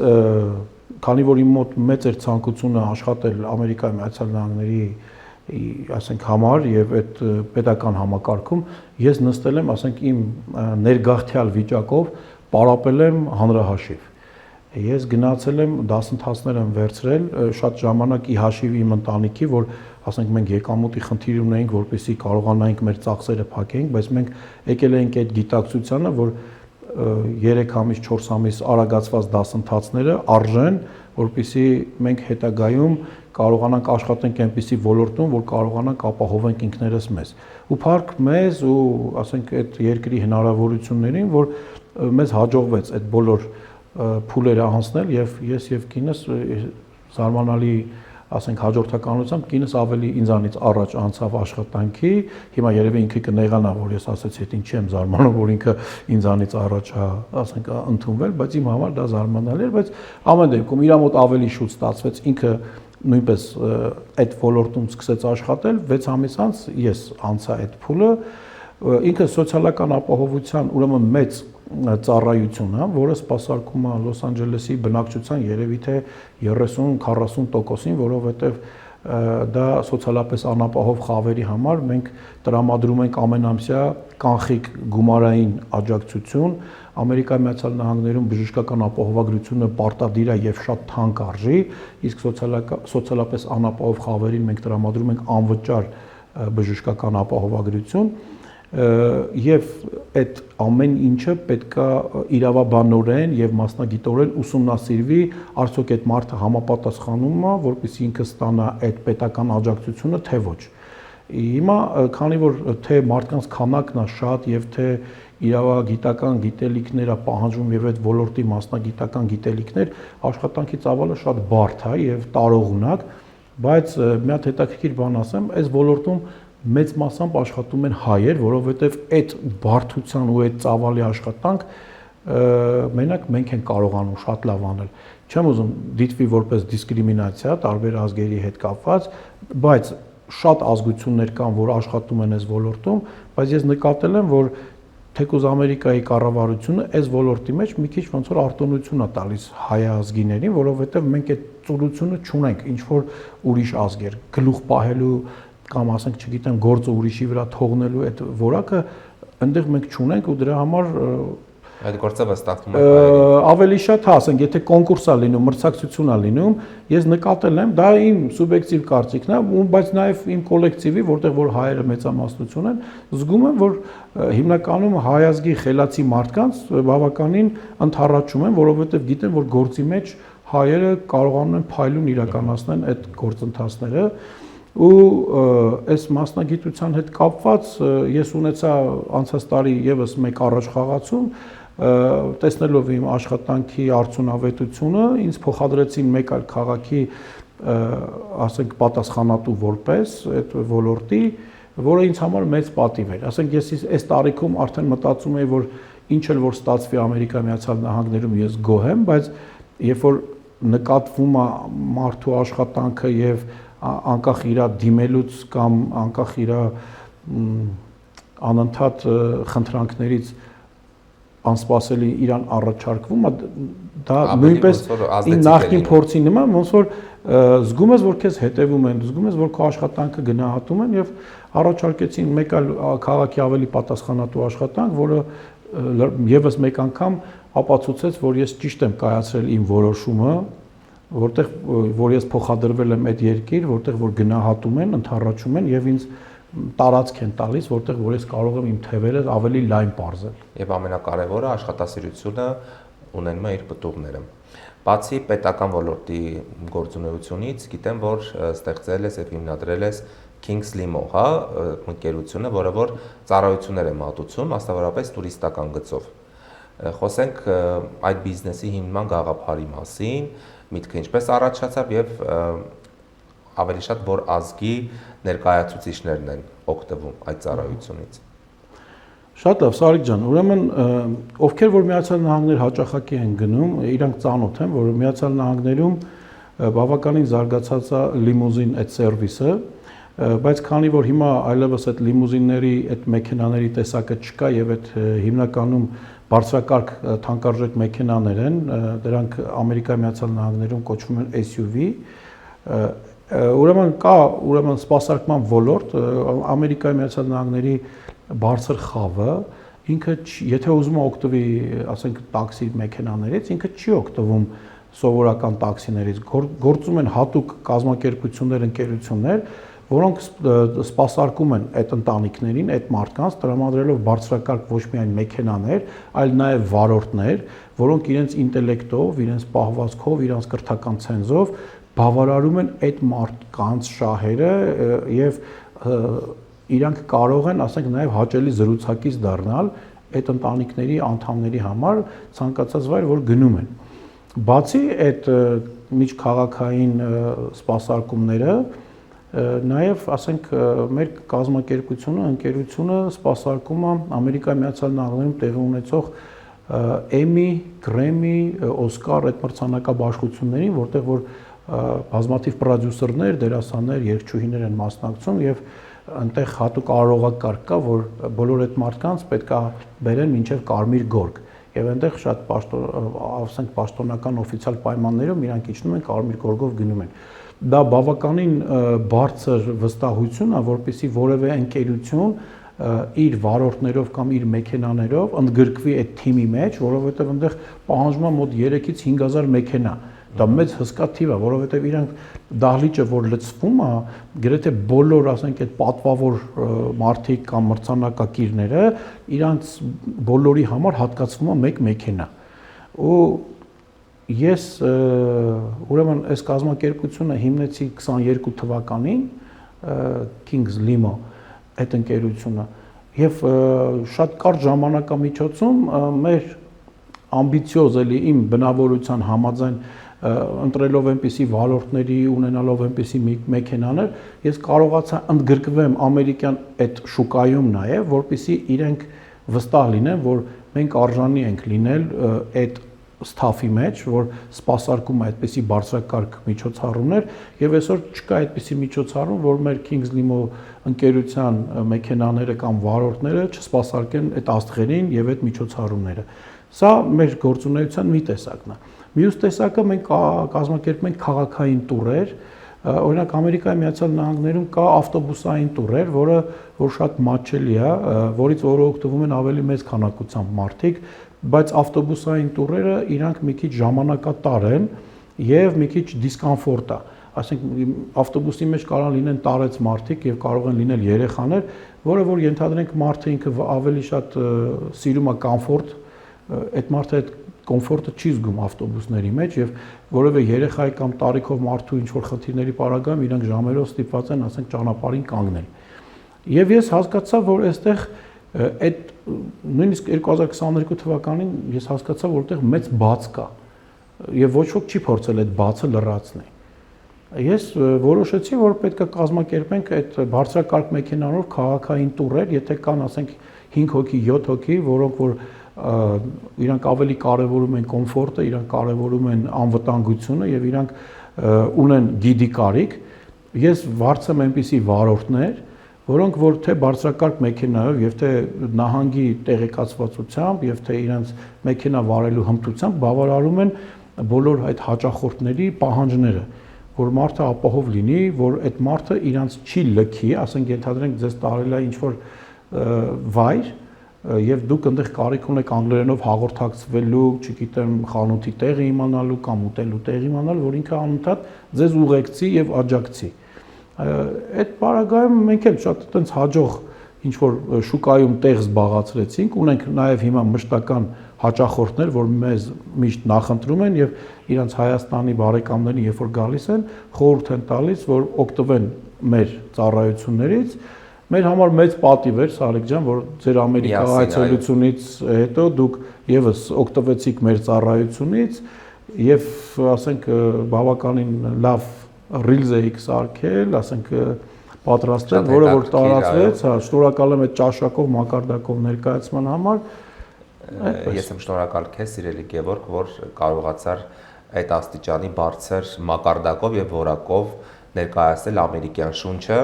Speaker 1: քանի որ իմ մոտ մեծ էր ցանկությունը աշխատել Ամերիկայի Միացյալ Նահանգների ասենք համար եւ այդ պետական համակարգում ես նստել եմ, ասենք իմ ներգաղթյալ վիճակով պարապել եմ հանրահաշիվ։ Ես գնացել եմ դասընթացներ եմ վերցրել, շատ ժամանակ ի հաշիվ իմ ընտանիքի, որ ասենք մենք եկամուտի խնդիր ունեինք, որպեսզի կարողանայինք մեր ծախսերը փակենք, բայց մենք եկել էինք այդ գիտակցությանը, որ 3 ամիս, 4 ամիս արագացված դասընթացները արժեն, որպեսզի մենք հետագայում կարողանանք աշխատենք այնպիսի ոլորտում, որ կարողանանք ապահովենք ինքներս մեզ։ Ու փառք մեզ ու ասենք այդ երկրի հնարավորություններին, որ մեզ հաջողվեց այդ բոլոր փուլերը անցնել եւ ես եւ կինս զարմանալի ասենք հաջորդականությամբ կինս ավելի ինձանից առաջ անցավ աշխատանքի, հիմա երևի ինքը կնեղանա, որ ես ասեցի, թե ինչի եմ զարմանում, որ ինքը ինձանից առաջ է, ասենք ընդունվել, բայց իմ համար դա զարմանալի էր, բայց ամեն դեպքում իր մոտ ավելի շուտ ստացվեց, ինքը նույնպես այդ ոլորտում սկսեց աշխատել, 6 ամիս անց ես անցա այդ փուլը, ինքը սոցիալական ապահովության ուրեմն մեծ ծառայություն է, որը սպասարկում է Լոս Անջելեսի բնակչության երևի թե 30-40%-ին, որովհետև դա սոցիալապես անապահով խավերի համար մենք տրամադրում ենք ամենամսյա կանխիկ գումարային աջակցություն, Ամերիկայի Միացյալ Նահանգներում բժշկական ապահովագրությունը պարտադիր է եւ շատ թանկ արժի, իսկ սոցիալապես անապահով խավերին մենք տրամադրում ենք անվճար բժշկական ապահովագրություն եւ այդ ամեն ինչը պետքա իրավաբանորեն եւ մասնագիտորեն ուսումնասիրվի, արդյոք այդ մարդը համապատասխանում է, որպեսզի ինքը ստանա այդ պետական աջակցությունը, թե ոչ։ Հիմա քանի որ թե մարդկանց քանակն է շատ եւ թե իրավագիտական գիտելիքներ է պահանջում եւ այդ ոլորտի մասնագիտական գիտելիքներ, աշխատանքի ծավալը շատ բարդ է եւ տարողունակ, բայց մի հատ հետաքրքիր բան ասեմ, այս ոլորտում մեծ մասամբ աշխատում են հայեր, որովհետև այդ բարդության ու այդ ծավալի աշխատանք մենակ մենք ենք կարողանում շատ լավ անել։ Չեմ ուզում դիտվի որպես դիսկրիմինացիա տարբեր ազգերի հետ կապված, բայց շատ ազգություններ կան, որ աշխատում են այս ոլորտում, բայց ես նկատել եմ, որ թեկուզ Ամերիկայի կառավարությունը այս ոլորտի մեջ մի քիչ ոնց որ արտոնություն է տալիս հայ ազգիներին, որովհետև մենք այդ ծուլությունը չունենք, ինչ որ ուրիշ ազգեր գլուխ պահելու կամ ասենք, չգիտեմ, գործը ուրիշի վրա թողնելու այդ որակը այնտեղ մենք չունենք ու դրա համար
Speaker 2: այդ գործը վստահվում է հայերին։
Speaker 1: Ավելի շատ, հա, ասենք, եթե կոնկուրս է լինում, մրցակցություն է լինում, ես նկատել եմ, դա իմ սուբյեկտիվ կարծիքն է, բայց նաև իմ կոլեկտիվի, որտեղ որ հայերը մեծամասնություն են, զգում եմ, որ հիմնականում հայ ազգի խելացի մարդկանց բավականին ընդառաջում են, որովհետև գիտեն, որ գործի մեջ հայերը կարողանում են փայլուն իրականացնել այդ գործընթացները ու այս մասնագիտության հետ կապված ես ունեցա անցած տարի եւս մեկ առաջ խաղացում տեսնելով իմ աշխատանքի արդյունավետությունը ինձ փոխադրեցին մեկ այլ քաղաքի ասենք պատասխանատու որպես այդ ոլորտի որը ինձ համար մեծ պատիվ էր ասենք ես այս տարիքում արդեն մտածում եի որ ինչ էլ որ ստացվի Ամերիկայի Միացյալ Նահանգներում ես գոհ եմ բայց երբ որ նկատվում է մարդու աշխատանքը եւ անկախ իր դիմելուց կամ անկախ իր անընդհատ խնդրանքներից անսպասելի իրան առաջարկվում դա նույնպես նախկին փորձի նման ոնց որ զգում ես որ քեզ հետևում են զգում ես որ քո աշխատանքը գնահատում են եւ առաջարկեցին մեկ այլ քաղաքի ավելի պատասխանատու աշխատանք որը եւս մեկ անգամ ապացուցեց որ ես ճիշտ եմ կայացրել իմ որոշումը որտեղ որ ես փոխադրվել եմ այդ երկիր, որտեղ որ գնահատում են, ընդառաջում են եւ ինձ տարածք են տալիս, որտեղ որ ես կարող եմ իմ թևերը ավելի լայն պարզել։
Speaker 2: Եվ ամենակարևորը աշխատասիրությունը ունենում է իր պտուղները։ Բացի պետական ոլորտի գործունեությունից, գիտեմ, որ ստեղծել ես եւ հիմնադրել ես Kings Limo, հա, ընկերությունը, որը որ ծառայություններ է մատուցում, մասնավորապես տուրիստական գծով։ Խոսենք այդ բիզնեսի հիմնման գաղափարի մասին, միտքը ինչպես առաջացավ եւ ավելի շատ որ ազգի ներկայացուցիչներն են օգտվում այդ ծառայությունից։
Speaker 1: Շատ լավ, Սարիկ ջան, ուրեմն ովքեր որ Միացյալ Նահանգներ հաճախակի են գնում, իրանք ծանոթ են, որ Միացյալ Նահանգներում բավականին զարգացած է լիմուզին այդ սերվիսը, բայց քանի որ հիմա այլևս այդ լիմուզինների, այդ մեքենաների տեսակը չկա եւ այդ հիմնականում բարձրակարգ թանկարժեք մեքենաներ են, դրանք Ամերիկայի Միացյալ Նահանգներում կոչվում են SUV, ուրեմն կա ուրեմն սպասարկման ոլորտ, Ամերիկայի Միացյալ Նահանգների բարձր խավը, ինքը եթե ուզում է օգտվի, ասենք, տաքսի մեքենաներից, ինքը չի օգտվում սովորական տաքսիներից, գործում են հատուկ կազմակերպություններ, ընկերություններ, որոնք սպասարկում են այդ ընտանիքներին, այդ մարդկանց, տրամադրելով բարձրակարգ ոչ միայն մեքենաներ, այլ նաև վարորդներ, որոնք իրենց ինտելեկտով, իրենց պահվածքով, իրենց կրթական ցենզով բավարարում են այդ մարդկանց շահերը եւ իրանք կարող են, ասենք, նաև հաճելի զրուցակից դառնալ այդ ընտանիքների անդամների համար ցանկացած վայր, որ գնում են։ Բացի այդ միջքաղաքային սպասարկումները, նաև, ասենք, մեր կազմակերպությունը, ընկերությունը սպասարկում է Ամերիկայի Միացյալ Նահանգներում տեղի ունեցող Էմի, Գրեմի, Օսկար այդ մրցանակաբաշխություններին, որտեղ որ բազմաթիվ պրոդյուսերներ, դերասաններ, երգչուհիներ են մասնակցում եւ այնտեղ հատուկ արարողակարգ կա, որ բոլոր այդ մարդկանց պետք է բերեն մինչև Կարմիր գորգ։ Եվ այնտեղ շատ ասենք պաշտոնական օֆիցիալ պայմաններում իրանք իջնում են Կարմիր գորգով գնում են։ Դա բավականին բարձր վստահություն է, որպեսզի որևէ ընկերություն իր վարորդներով կամ իր մեքենաներով ընդգրկվի այդ թիմի մեջ, որովհետև այնտեղ պահանջվում է մոտ 3-ից 5000 մեքենա։ Դա մեծ հսկա թիվ է, որովհետև իրանք դահլիճը որ լցվում է, գրեթե բոլոր, ասենք, այդ պատվավոր մարդիկ կամ մրցանակակիրները իրանք բոլորի համար հատկացվում է մեկ մեքենա։ Ու ես ուրեմն այս կազմակերպությունը հիմնեցի 22 թվականին Kings Limo այդ ընկերությունը եւ շատ կարճ ժամանակամիջոցում մեր ամբիցիոզ էլի իմ բնավորության համաձայն ընտրելով այնպիսի վարորդների, ունենալով այնպիսի մեքենաներ, ես կարողացա ընդգրկվեմ ամերիկյան այդ շուկայում նաև, որպեսզի իրենք վստահ լինեն, որ մենք արժանի ենք լինել այդ ստաֆի մեջ, որ սպասարկում է այդպիսի բարձրակարգ միջոցառումներ, եւ այսօր չկա այդպիսի միջոցառում, որ մեր Kings Limo ընկերության մեքենաները կամ վարորդները չսպասարկեն այդ աստղերին եւ այդ միջոցառումները։ Սա մեր գործունեության մի տեսակն է։ Մյուս տեսակը մենք կազմակերպում ենք քաղաքային տուրեր, օրինակ Ամերիկայի Միացյալ Նահանգներում կա ավտոբուսային տուրեր, որ շատ մատչելի է, որից օգտվում են ավելի մեծ քանակությամբ մարդիկ, բայց ավտոբուսային տուրերը իրանք մի քիչ ժամանակատար են եւ մի քիչ դիսկոմֆորտ է։ Այսինքն ավտոբուսի մեջ կարող են լինեն տարեց մարդիկ եւ կարող են լինել երեխաներ, որը որ ենթադրենք մարդը ինքը ավելի շատ սիրում է կոմֆորտ, այդ մարդը այդ կոմֆորտը չի զգում ավտոբուսների մեջ եւ որևէ երեխայի կամ տարիքով մարդու ինչ որ խնդիրների պարագայում իրանք ժամերով ստիպված են, ասենք, ճանապարհին կանգնել։ Եվ ես հասկացա, որ այստեղ այդ նույնիսկ 2022 թվականին ես հասկացա, որ այդտեղ մեծ բաց կա եւ ոչ ոք չի փորձել այդ բացը լրացնել։ Ես որոշեցի, որ պետք է կազմակերպենք այդ բարձրակարգ մեքենաներով քաղաքային տուրեր, եթե կան, ասենք, 5 հոգի, 7 հոգի, որոնք որ իրանք ավելի կարևորում են կոմֆորտը, իրանք կարևորում են անվտանգությունը եւ իրանք ունեն գիդի կարիք, ես վարձեմ այնպիսի վարորդներ, որոնք որ թե բարձրակարգ մեքենայով եւ թե նահանգի տեղեկացվածությամբ եւ թե իրանք մեքենա վարելու հմտությամբ բավարարում են բոլոր այդ հաճախորդների պահանջները, որ մարդը ապահով լինի, որ այդ մարդը իրանք չի լքի, ասենք ենթադրենք ձեզ տարել է ինչ որ վայր եւ դուք այնտեղ կարիք ունեք անգլերենով հաղորդակցվելու, չգիտեմ, խանութի տեղը իմանալու կամ ուտելու տեղը իմանալու, որ ինքը անընդհատ ձեզ ուղեկցի եւ աջակցի։ Այդ պարագայում մենք էլ շատ այտենց հաջող ինչ որ շուկայում տեղ զբաղացրեցինք, ունենք նաեւ հիմա մշտական հաճախորդներ, որ մեզ միշտ նախընտրում են եւ իրանց Հայաստանի բարեկամներին, երբ որ գալիս են, խորհուրդ են տալիս, որ օգտվեն մեր ծառայություններից։ Մեր համար մեծ պատիվ էր, Սարիկ ջան, որ ձեր Ամերիկա այցելությունից հետո դուք եւս օգտվեցիք մեր ծառայությունից եւ, ասենք, բավականին լավ ռիլզ էիք սարքել, ասենք, պատրաստել, որը որ տարածվեց, հա, շնորհակալ եմ այդ ճաշակով, մակարդակով ներկայացման համար։
Speaker 2: Ես եմ շնորհակալ քեզ, սիրելի Գևորգ, որ կարողացար այդ աստիճանի բարձր մակարդակով եւ որակով ներկայացնել ամերիկյան շունչը,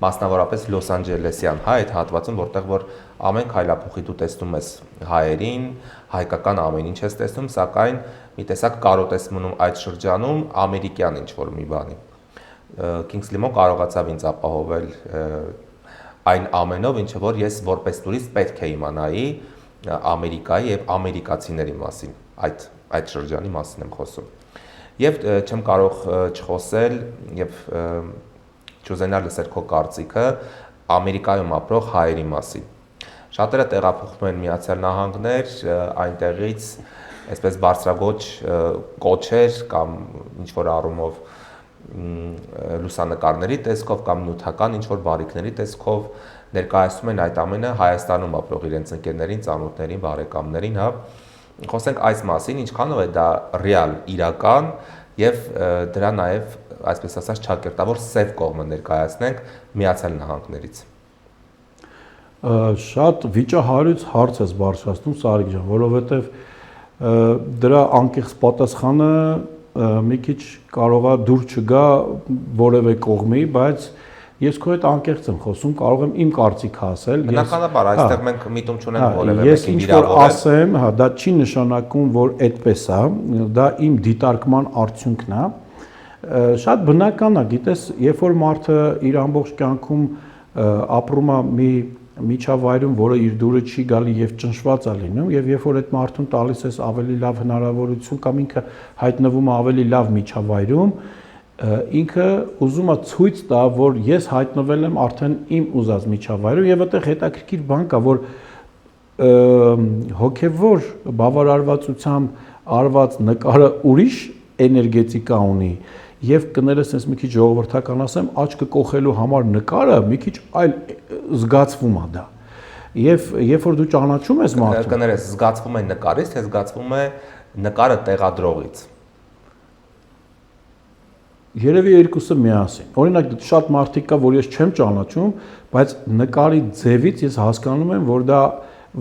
Speaker 2: մասնավորապես Լոս Անջելեսյան, հա, այդ հատվածում, որտեղ որ ամեն քայլափոխի դու տեսնում ես հայերին, հայկական ամեն ինչ ես տեսնում, սակայն մի տեսակ կարոտ ես մնում այդ շրջանում ամերիկյան ինչ որ մի բանի։ Kings Limo կարողացավ ինձ ապահովել այն ամենով, ինչը որ ես որպես տուրիստ պետք է իմանայի Ամերիկայի եւ ամերիկացիների մասին, այդ շրջանի մասին եմ խոսում։ Եվ չեմ կարող չխոսել եւ չուզենա լսել քո կարծիքը Ամերիկայում ապրող հայերի մասին։ Շատերը տեղափոխվում են Միացյալ Նահանգներ, այնտեղից այսպես բարձրագոչ կոչեր կամ ինչ-որ առումով լուսանկարների տեսքով կամ նյութական ինչ-որ բարիքների տեսքով ներկայացնում են այդ ամենը Հայաստանում ապրող իրենց ընկերներին, ծանոթներին, բարեկամներին, հա։ Խոսենք այս մասին, ինչքանով է դա ռեալ, իրական եւ դրա նաեւ, այսպես ասած, ճակերտավոր սև կողմը ներկայացնենք Միացյալ Նահանգներից։
Speaker 1: Շատ վիճահարույց հարց ես բարձրացնում Սարիկ ջան, որովհետեւ դրա անկեղծ պատասխանը մի քիչ կարող է դուր չգա որևէ կողմի, բայց ես քո հետ անկեղծ եմ խոսում, կարող եմ իմ կարծիքը ասել։
Speaker 2: Բնականաբար, այստեղ մենք միտում չունենք որևէ
Speaker 1: մեկին վիրավորել։ Ես ինչ-որ ասեմ, հա, դա չի նշանակում, որ այդպես է, դա իմ դիտարկման արդյունքն է։ Շատ բնական է, գիտես, երբ որ մարդը իր ամբողջ կյանքում ապրում է մի միջավայրում, որը իր դուրը չի գալի եւ ճնշված է լինում, եւ երբ որ այդ մարդուն տալիս ես ավելի լավ հնարավորություն կամ ինքը հայտնվում է ավելի լավ միջավայրում, ինքը ուզում է ցույց տա, որ ես հայտնվել եմ արդեն իմ ուզած միջավայրում եւ այդտեղ հետաքրքիր բան կա, որ հոգեվոր բավարարվածությամբ արված նկարը ուրիշ էներգետիկա ունի եւ կներես ես մի քիչ ժողովրդական ասեմ, աչքը կողելու համար նկարը մի քիչ այլ զգացվում է դա։ Եվ երբ որ դու ճանաչում ես մարդուն,
Speaker 2: կներես զգացվում է նկարից, թե զգացվում է նկարը տեղադրողից։
Speaker 1: Երևի երկուսը միասին։ Օրինակ շատ մարդիկ կա, որ ես չեմ ճանաչում, բայց նկարի ձևից ես հասկանում եմ, որ դա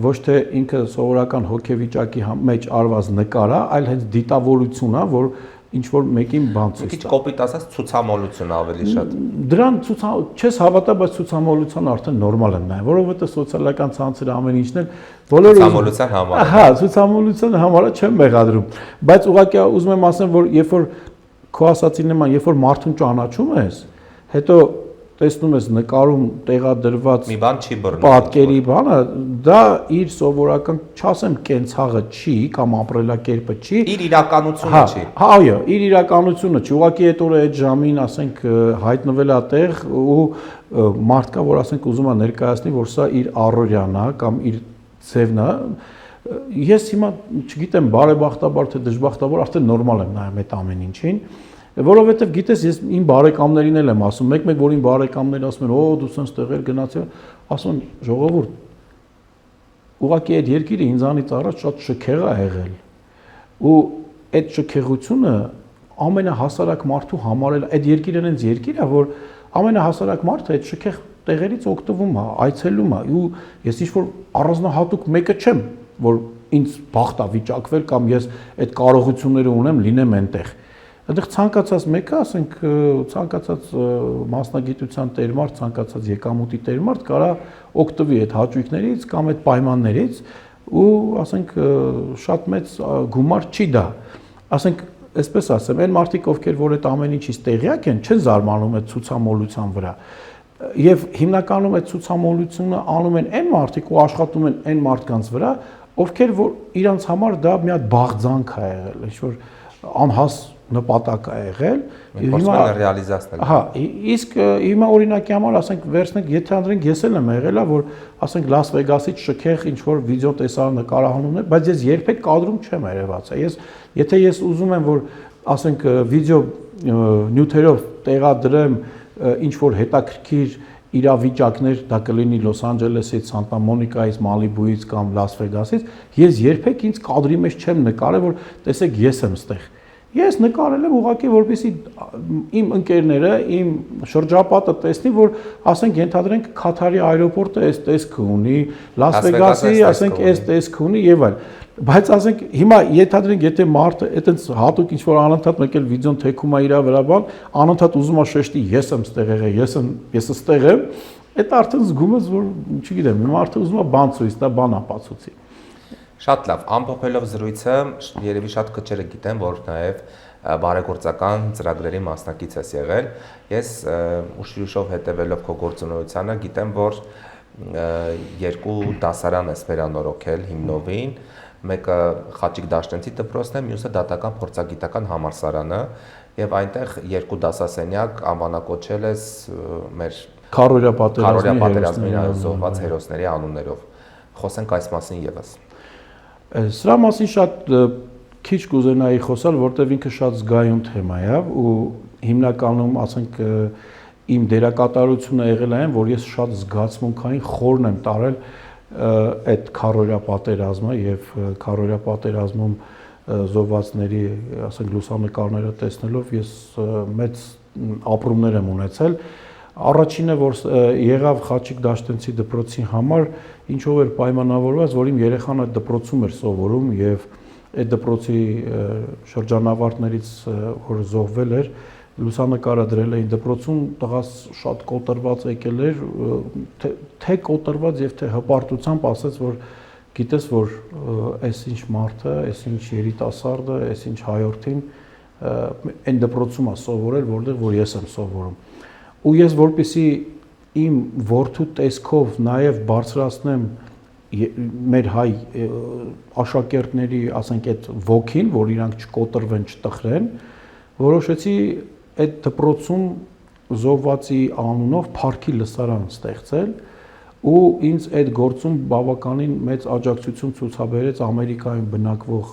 Speaker 1: ոչ թե ինքը սովորական հոգեվիճակի մեջ արված նկար է, այլ հենց դիտավորություն է, որ ինչ որ մեկին բան ցույց տա։
Speaker 2: Մի քիչ կոպիտ ասած ցուցամոլություն ավելի շատ։
Speaker 1: Դրան չես հավատա, բայց ցուցամոլության արդեն նորմալ եմ նայ, որովհետեւ սոցիալական ցանցերը ամեն ինչն են բոլորը
Speaker 2: ցուցամոլության համար։
Speaker 1: Հա, ցուցամոլության համարը չեմ մեղադրում, բայց ուղղակի ուզում եմ ասեմ, որ երբ որ քո ասածին նման, երբ որ մարդուն ճանաչում ես, հետո տեսնում ես նկարում տեղադրված
Speaker 2: մի բան չի բռնում։
Speaker 1: Պատկերի բանը, դա իր սովորական, չասեմ կենցաղը չի կամ ապրելակերպը չի,
Speaker 2: իր իրականությունը չի։
Speaker 1: Հա, այո, իր իրականությունը չի։ Ուղղակի այդ օրը այդ ժամին, ասենք, հայտնվել է տեղ ու մարդ կա, որ ասենք ուզում է ներկայացնի, որ սա իր առօրյան է կամ իր ձևն է։ Ես հիմա չգիտեմ, բարեբախտաբար թե դժբախտաբար արդեն նորմալ եմ նայում այդ ամեն ինչին։ Որովհետև գիտես, ես իմ բարեկամներին էլ եմ ասում, մեկ-մեկ որ իմ բարեկամներն ասում են, «Օ, դու սենց տեղեր գնացել», ասում եմ, «Ժողովուրդ, ուղղակի այդ երկիրը ինձանից առաջ շատ շքեղ է եղել»։ Ու այդ շքեղությունը ամենահասարակ մարդու համար էլ այդ երկիրը այնց երկիր է, որ ամենահասարակ մարդը այդ շքեղ տեղերից օգտվում է, այցելում է։ Ու ես ինչ-որ առանձնահատուկ մեկը չեմ, որ ինձ բախտ է վիճակվել կամ ես այդ կարողությունները ունեմ լինեմ այնտեղ։ Այդտեղ ցանկացած մեկը, ասենք, ցանկացած մասնագիտության տերմարդ, ցանկացած եկամուտի տերմարդ կարա օգտվի այդ հաճույքներից կամ այդ պայմաններից ու, ասենք, շատ մեծ գումար չի դա։ Ասենք, այսպես ասեմ, այն մարդիկ, ովքեր որ այդ ամեն ինչից տեղյակ են, չեն զարմանում այդ ցուցամոլության վրա։ Եվ հիմնականում այդ ցուցամոլությունը անում են այն մարդիկ ու աշխատում են այն մարդկանց վրա, ովքեր որ իրանց համար դա մի հատ բաղձանք է եղել, ինչ-որ անհաս նպատակ է եղել,
Speaker 2: հիմա ռեալիզացնել։
Speaker 1: Հա, իսկ հիմա օրինակի համար ասենք վերցնենք, եթե անդրենք ես էլ եմ եղել, որ ասենք Լաս Վեգասից շքեղ ինչ որ վիդեո տեսար նկարահանումներ, բայց ես երբեք կադրում չեմ երևացա։ Եթե ես ուզում եմ որ ասենք վիդեո նյութերով տեղադրեմ ինչ որ հետաքրքիր իրավիճակներ, դա կլինի Լոս Անջելեսից, Սանտա Մոնիկայից, Մալիբուից կամ Լաս Վեգասից, ես երբեք ինձ կադրի մեջ չեմ նկարել, որ տեսեք ես եմ ստեղ։ Ես նկարել եմ ուղղակի որպեսզի իմ ընկերները, իմ շրջապատը տեսնի, որ ասենք ենթադրենք Քաթարի аэроպորտը այս տեսքը ունի, Լաս Վեգասի, ասենք այս տեսքը ունի եւ այլ։ Բայց ասենք հիմա ենթադրենք եթե մարդը այտենց հատուկ ինչ որ անընդհատ մեկ էլ վիդեոն թեքում է իր վրա բան, անընդհատ ուզում է շեշտի ես եմ ստեղ եղել, ես ստեղ եմ, այդ արդեն զգում ես որ չգիտեմ, մարդը ուզում է բան ցույց տա, բան ապացուցի։
Speaker 2: Շատ լավ, ամփոփելով զրույցը, երևի շատ քչերը գիտեն, որ նաև բարեգործական ծրագրերի մասնակից ես եղել։ Ես ուշ-ուշով հետևելով քո գործունեությանը գիտեմ, որ երկու դասարան ես վերանորոգել հիմնովին, մեկը Խաչիկ Դաշտենցի դպրոցն է, մյուսը Դատական փորձագիտական համալսարանը, եւ այնտեղ երկու դասասենյակ անվանակոչել ես մեր
Speaker 1: Քարորյա
Speaker 2: պատերազմի զոհված հերոսների անուններով։ Խոսենք այս մասին եւս։
Speaker 1: Սրա մասին շատ քիչ կուզենայի խոսալ, որտեղ ինքը շատ զգայուն թեմա է ու հիմնականում, ասենք, իմ դերակատարությունը եղել է այն, որ ես շատ զգացմունքային խորն եմ տարել այդ քարորյա պատերազմը եւ քարորյա պատերազմում զոհվածների, ասենք, լուսանկարները տեսնելով ես մեծ ապրումներ եմ ունեցել։ Առաջինը, որ եղավ Խաչիկ Դաշտենցի դպրոցի համար, ինչով էր պայմանավորված, որ իմ երեխան այդ դպրոցում էր սովորում եւ այդ դպրոցի շրջանավարտներից, որ զոհվել էր, լուսանկարը դրել էին դպրոցում, տղաս շատ կոտրված եկել էր, թե կոտրված եւ թե հպարտությամբ ասաց, որ գիտես, որ այս ինչ մարդը, այս ինչ երիտասարդը, այս ինչ հայորդին այն դպրոցում է սովորել, որտեղ որ ես եմ սովորում։ Ու ես որպեսի իմ որդու տեսքով նաեւ բարձրացնեմ մեր հայ աշակերտների, ասենք, այդ ոգին, որ իրանք չկոտրվեն, չտխրեն, որոշեցի այդ դպրոցում զոհվածի անունով փառքի լսարան ստեղծել ու ինձ այդ գործում բավականին մեծ աջակցություն ցուցաբերեց Ամերիկայում բնակվող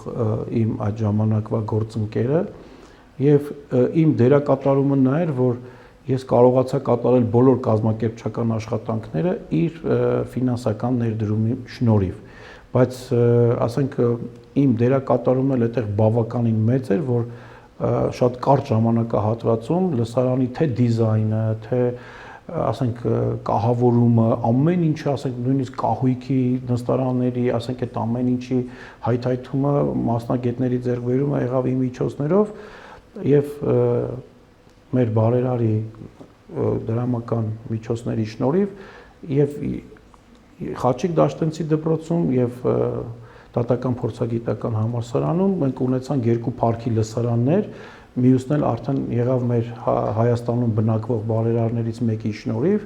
Speaker 1: իմ այդ ժամանակվա գործընկերը եւ իմ դերակատարումը նա էր, որ ես կարողացա կատարել բոլոր կազմակերպչական աշխատանքները իր ֆինանսական ներդրումի շնորհիվ, բայց ասենք իմ դերակատարումն էլ այդտեղ բավականին մեծ էր, որ շատ կարճ ժամանակահատվածում լսարանի թե դիզայնը, թե ասենք կահավորումը, ամեն ինչը, ասենք նույնիսկ կահույքի նստարանների, ասենք այդ ամեն ինչի հայթայթումը մասնագետների ձեռքբերումը եղավ իմ միջոցներով եւ մեր բարերարի դրամական միջոցների շնորհիվ եւ Խաչիկ Դաշտենցի դպրոցում եւ Դատական փորձագիտական համալսարանում մենք ունեցանք երկու փառքի լսարաններ, մյուսն էլ արդեն եղավ մեր Հայաստանում բնակվող բարերարներից մեկի շնորհիվ,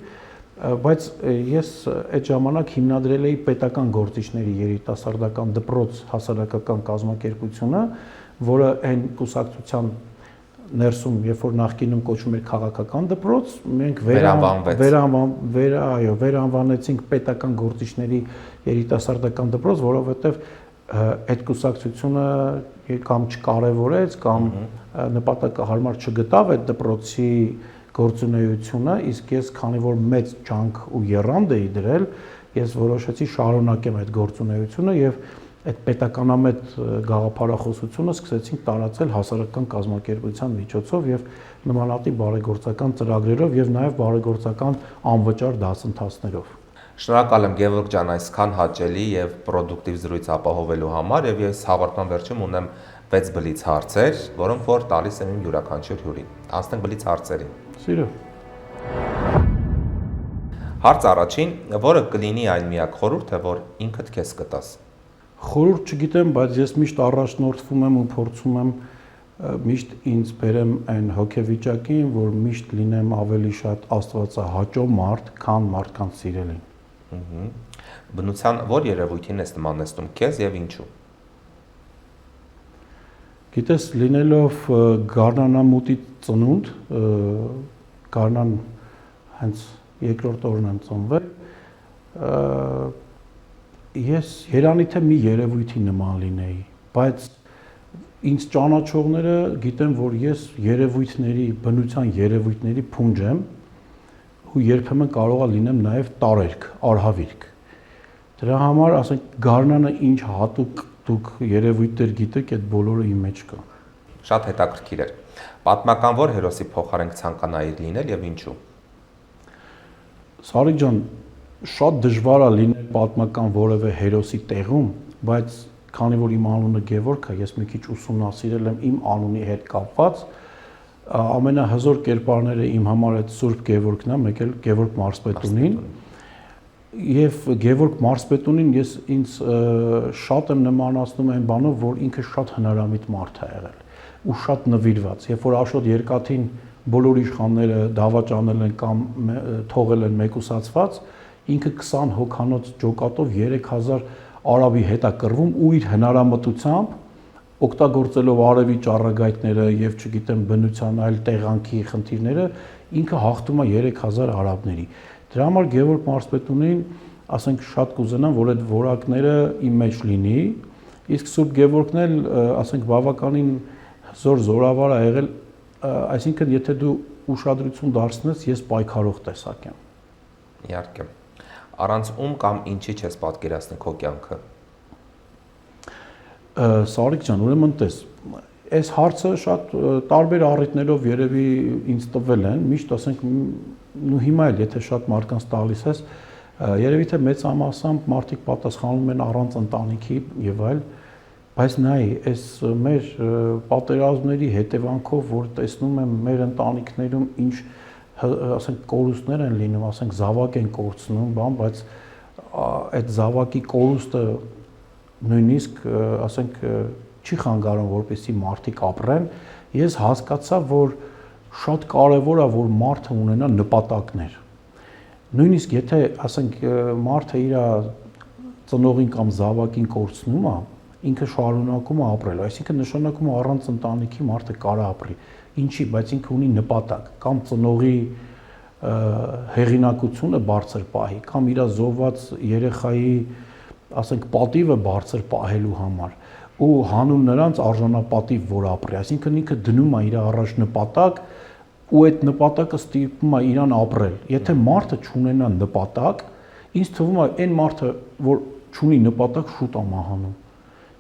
Speaker 1: բայց ես այդ ժամանակ հիմնադրել էի պետական գործիչների երիտասարդական դպրոց հասարակական կազմակերպությունը, որը այն կուսակցության ներսում, երբ որ նախկինում կոչվում էր քաղաքական դպրոց, մենք վերանվանեցինք պետական գործիչների երիտասարդական դպրոց, որովհետև այդ կուսակցությունը կամ չկարևորեց, կամ նպատակահարմար չգտավ այդ դպրոցի գործունեությունը, իսկ ես քանի որ մեծ ջանք ու եռանդ էի դրել, ես որոշեցի շարունակեմ այդ գործունեությունը եւ այդ պետականամետ գաղափարախոսությունը սկսեցինք տարածել հասարակական կազմակերպության միջոցով եւ նմանատիպ բարեգործական ծրագրերով եւ նաեւ բարեգործական անվճար դասընթացներով։
Speaker 2: Շնորհակալ եմ Գևորգ ջան այսքան հաճելի եւ պրոդուկտիվ զրույց ապահովելու համար եւ ես հաղորդման վերջում ունեմ 6 բլից հարցեր, որոնք որ տալիս եմ իմ յուրաքանչյուր հյուրին։ Անցնենք բլից հարցերին։
Speaker 1: Սիրո։
Speaker 2: Հարց առաջին, որը կլինի այն միակ խորհուրդը, որ ինքդ քեզ կտաս։
Speaker 1: Խորհուրդ չգիտեմ, բայց ես միշտ առաջնորդվում եմ ու փորձում եմ միշտ ինձ բերեմ այն հոգեվիճակին, որ միշտ լինեմ ավելի շատ աստվածահաճո մարդ, քան մարդկանց սիրելին։
Speaker 2: Բնության որ երևույթին ես նմանեցնում քեզ եւ ինչու։
Speaker 1: Գիտես, լինելով գարնանամուտի ծնունդ, գարնան հենց երկրորդ օրն եմ ծնվել, ես երանի թե մի երևույթի նման լինեի, բայց ինձ ճանաչողները գիտեն, որ ես երևույթների, բնության երևույթների փունջ եմ ու երբեմն կարող է լինեմ նաև տարերք, արհավիրք։ Դրա համար, ասենք, գարնանը ինչ հատուկ դուք երևույթներ գիտեք, այդ բոլորը իմ մեջ կա։
Speaker 2: Շատ հետաքրքիր էր։ Պատմական որ հերոսի փոխարեն ցանկանայիր լինել եւ ինչու։
Speaker 1: Սարիկ ջան, շատ դժվար է լինել պատմական որևէ հերոսի տեղում, բայց քանի որ իմ անունը Գևորգ է, ես մի քիչ ուսումնասիրել եմ իմ անունի հետ կապված, ամենահզոր կերպարները իմ համար այդ Սուրբ Գևորգն է, մեկ էլ Գևորգ Մարսպետունին։ Եվ Գևորգ Մարսպետունին ես ինձ շատ եմ նմանացնում այն բանով, որ ինքը շատ հնարամիտ մարդ է եղել ու շատ նվիրված։ Երբ որ Աշոտ Երկաթին բոլոր իշխանները դավաճանել են կամ թողել են մեկուսացված, ինքը 20 հոգանոց ջոկատով 3000 արաբի հետ է կռվում ու իր հնարամտությամբ օգտագործելով արևի ճառագայթները եւ չգիտեմ բնության այլ տեղանքի խնդիրները ինքը հաղթում է 3000 արաբների։ Դրա համար Գևորգ Մարզպետունին, ասենք, շատ կուզենան, որ այդ որակները իմ մեջ լինի, իսկ Սուրբ Գևորգն էլ, ասենք, բավականին զորավար է եղել, այսինքն եթե դու ուշադրություն դարձնես, ես պայքարող տեսակ եմ։
Speaker 2: Իհարկե։ Առանց ում կամ ինչի չես պատկերացնի քո կյանքը։
Speaker 1: Սարիկ ջան, ուրեմն տես, այս հարցը շատ տարբեր առիթներով երևի ինձ տվել են, միշտ ասենք ու հիմա էլ եթե շատ մարդկանց տալիս ես, երևի թե մեծամասամբ մարդիկ պատասխանում են առանց ընտանիքի եւ այլ, բայց նայ, այս մեր պատերազմների հետևանքով, որ տեսնում եմ մեր ընտանիքներում ինչ ասենք կորուստներ են լինում, ասենք զավակ են կորցնում, բան, բայց այդ զավակի կորուստը նույնիսկ ասենք չի խանգարում, որպեսզի մարդիկ ապրեն, ես հասկացա, որ շատ կարևոր է, որ մարդը ունենա նպատակներ։ Նույնիսկ եթե ասենք մարդը իր ծնողին կամ զավակին կորցնում է, ինքը շարունակում է ապրել, այսինքն նշանակում է առանց ընտանիքի մարդը կարա ապրի։ Ինչի, բայց ինքը ունի նպատակ, կամ ծնողի հեղինակությունը բարձր պահի, կամ իր զոհված երեխայի ասենք պատիվը բարձր պահելու համար ու հանուն նրանց արժանապատիվ որ ապրի, այսինքն ինքը դնում է իր առաջ նպատակ ու այդ նպատակը ստիպում է իրան ապրել։ Եթե մարդը չունենա նպատակ, ինձ թվում է այն մարդը, որ չունի նպատակ, շուտ է մահանում։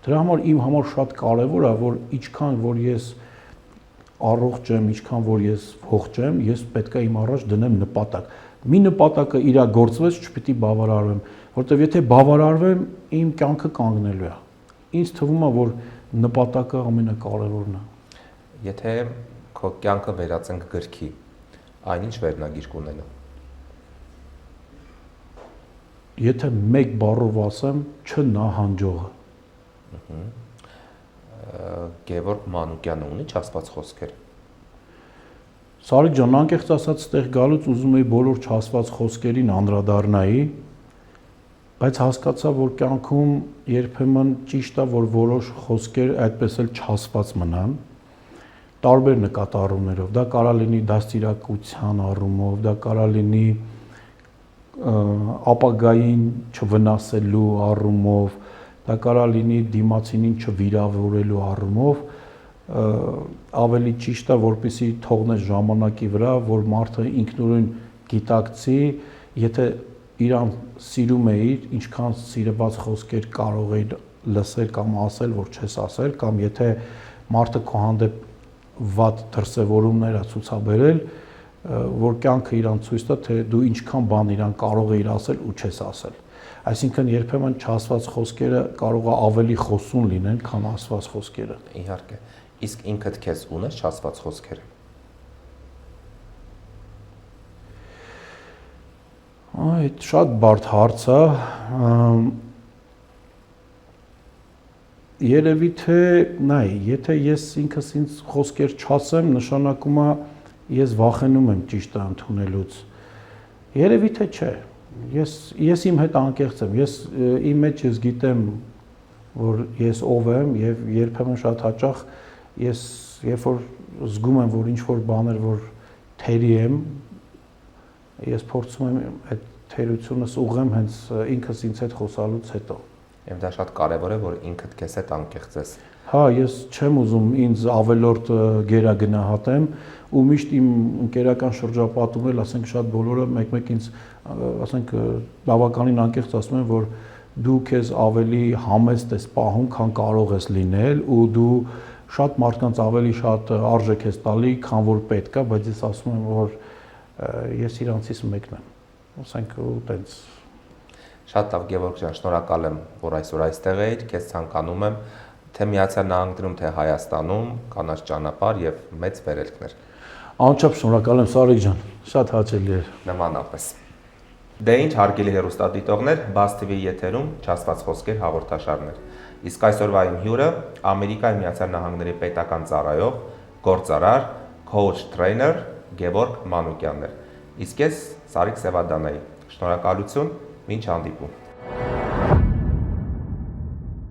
Speaker 1: Դրա համար իմ համար շատ կարևոր է, որ ինչքան որ ես առողջ եմ, ինչքան որ ես ողջ եմ, ես պետք է իմ առաջ դնեմ նպատակ։ Մի նպատակը իրագործվեց, չպիտի բավարարվեմ, որտեվ եթե բավարարվեմ, իմ կյանքը կանգնելու է։ Ինձ թվում է, որ նպատակը ամենակարևորն է։
Speaker 2: Եթե քո կյանքը վերածենք գրքի, այնինչ վերնագիր կունենա։
Speaker 1: Եթե մեկ բառով ասեմ, չնահանջողը։
Speaker 2: Գևորգ Մանուկյանը ունի չասված խոսքեր։
Speaker 1: Սարիկ ջան, անկեղծ ասած, ստեղ գալուց ուզում էի բոլոր չասված խոսքերին անդրադառնայի, բայց հասկացա, որ կյանքում երբեմն ճիշտ է, որ որոշ խոսքեր այդպես էլ չասված մնան, տարբեր նկատառումներով, դա կարա լինի դաստիարակության առումով, դա կարա լինի ապագային չվնասելու առումով, դա կարա լինի դիմացինին չվիրավորելու առումով, ավելի ճիշտ է, որպեսզի թողնես ժամանակի վրա, որ մարդը ինքնուրույն գիտակցի, եթե իրան սիրում էիր, ինչքան սիրված խոսքեր կարող էիր լսել կամ ասել, որ չես ասել, կամ եթե մարդը քո հանդեպ վատ դրսևորումներ է ցուցաբերել, որ կյանքը իրան ցույց տա, թե դու ինչքան բան իրան կարող էիր ասել ու չես ասել։ Այսինքն երբեմն չասված խոսքերը կարող է ավելի խոսուն լինեն, քան ասված խոսքերը։
Speaker 2: Իհարկե։ Իսկ ինքդ քեզ ունես չասված խոսքեր։
Speaker 1: Այդ շատ բարդ հարց է։ Երևի թե, նայ, եթե ես ինքս ինձ խոսքեր չասեմ, նշանակում է ես վախենում եմ ճիշտը ընդունելուց։ Երևի թե չէ։ Ես իմ հետ անկեղծ եմ, ես իմ մեջ ես գիտեմ, որ ես ով եմ եւ երբեմն շատ հաճախ ես երբ որ զգում եմ, որ ինչ որ բաներ որ թերի եմ, ես փորձում եմ այդ թերությունս ուղղեմ հենց ինքս ինձ հետ խոսալուց հետո։
Speaker 2: Եվ դա շատ կարևոր է, որ ինքդ քեզ հետ անկեղծ ես։
Speaker 1: Հա, ես չեմ ուզում ինձ ավելորդ գերագնահատեմ ու միշտ իմ ընկերական շրջապատում էլ, ասենք, շատ բոլորը մեկ-մեկ ինձ, ասենք, բավականին անկեղծ ասում են, որ դու քեզ ավելի համեստ ես պահում, քան կարող ես լինել ու դու շատ մարդկանց ավելի շատ արժեք ես տալի, քան որ պետք է, բայց ես ասում եմ, որ ես իրանցից մեկն եմ։ Ասենք ու տենց։
Speaker 2: Շատ լավ, Գևորգ ջան, շնորհակալ եմ, որ այսօր այստեղ էիր, քեզ ցանկանում եմ թե Միացյալ Նահանգներում, թե Հայաստանում կանաչ ճանապարհ եւ մեծ վերելքներ։
Speaker 1: Անչափ շնորհակալ եմ, Սարիկ ջան, շատ հաճելի էր։
Speaker 2: Նմանապես։ Դե ինչ, հարգելի հեռուստադիտողներ, Buzz TV-ի եթերում չասված խոսքեր հաղորդաշարներ։ Իսկ այսօրվա իմ հյուրը Ամերիկայի Միացյալ Նահանգների պետական ծառայող, գործարար, coach trainer Գևորգ Մանուկյանն էր։ Իսկ ես Սարիկ Սևադանայի։ Շնորհակալություն, մինչ հանդիպում։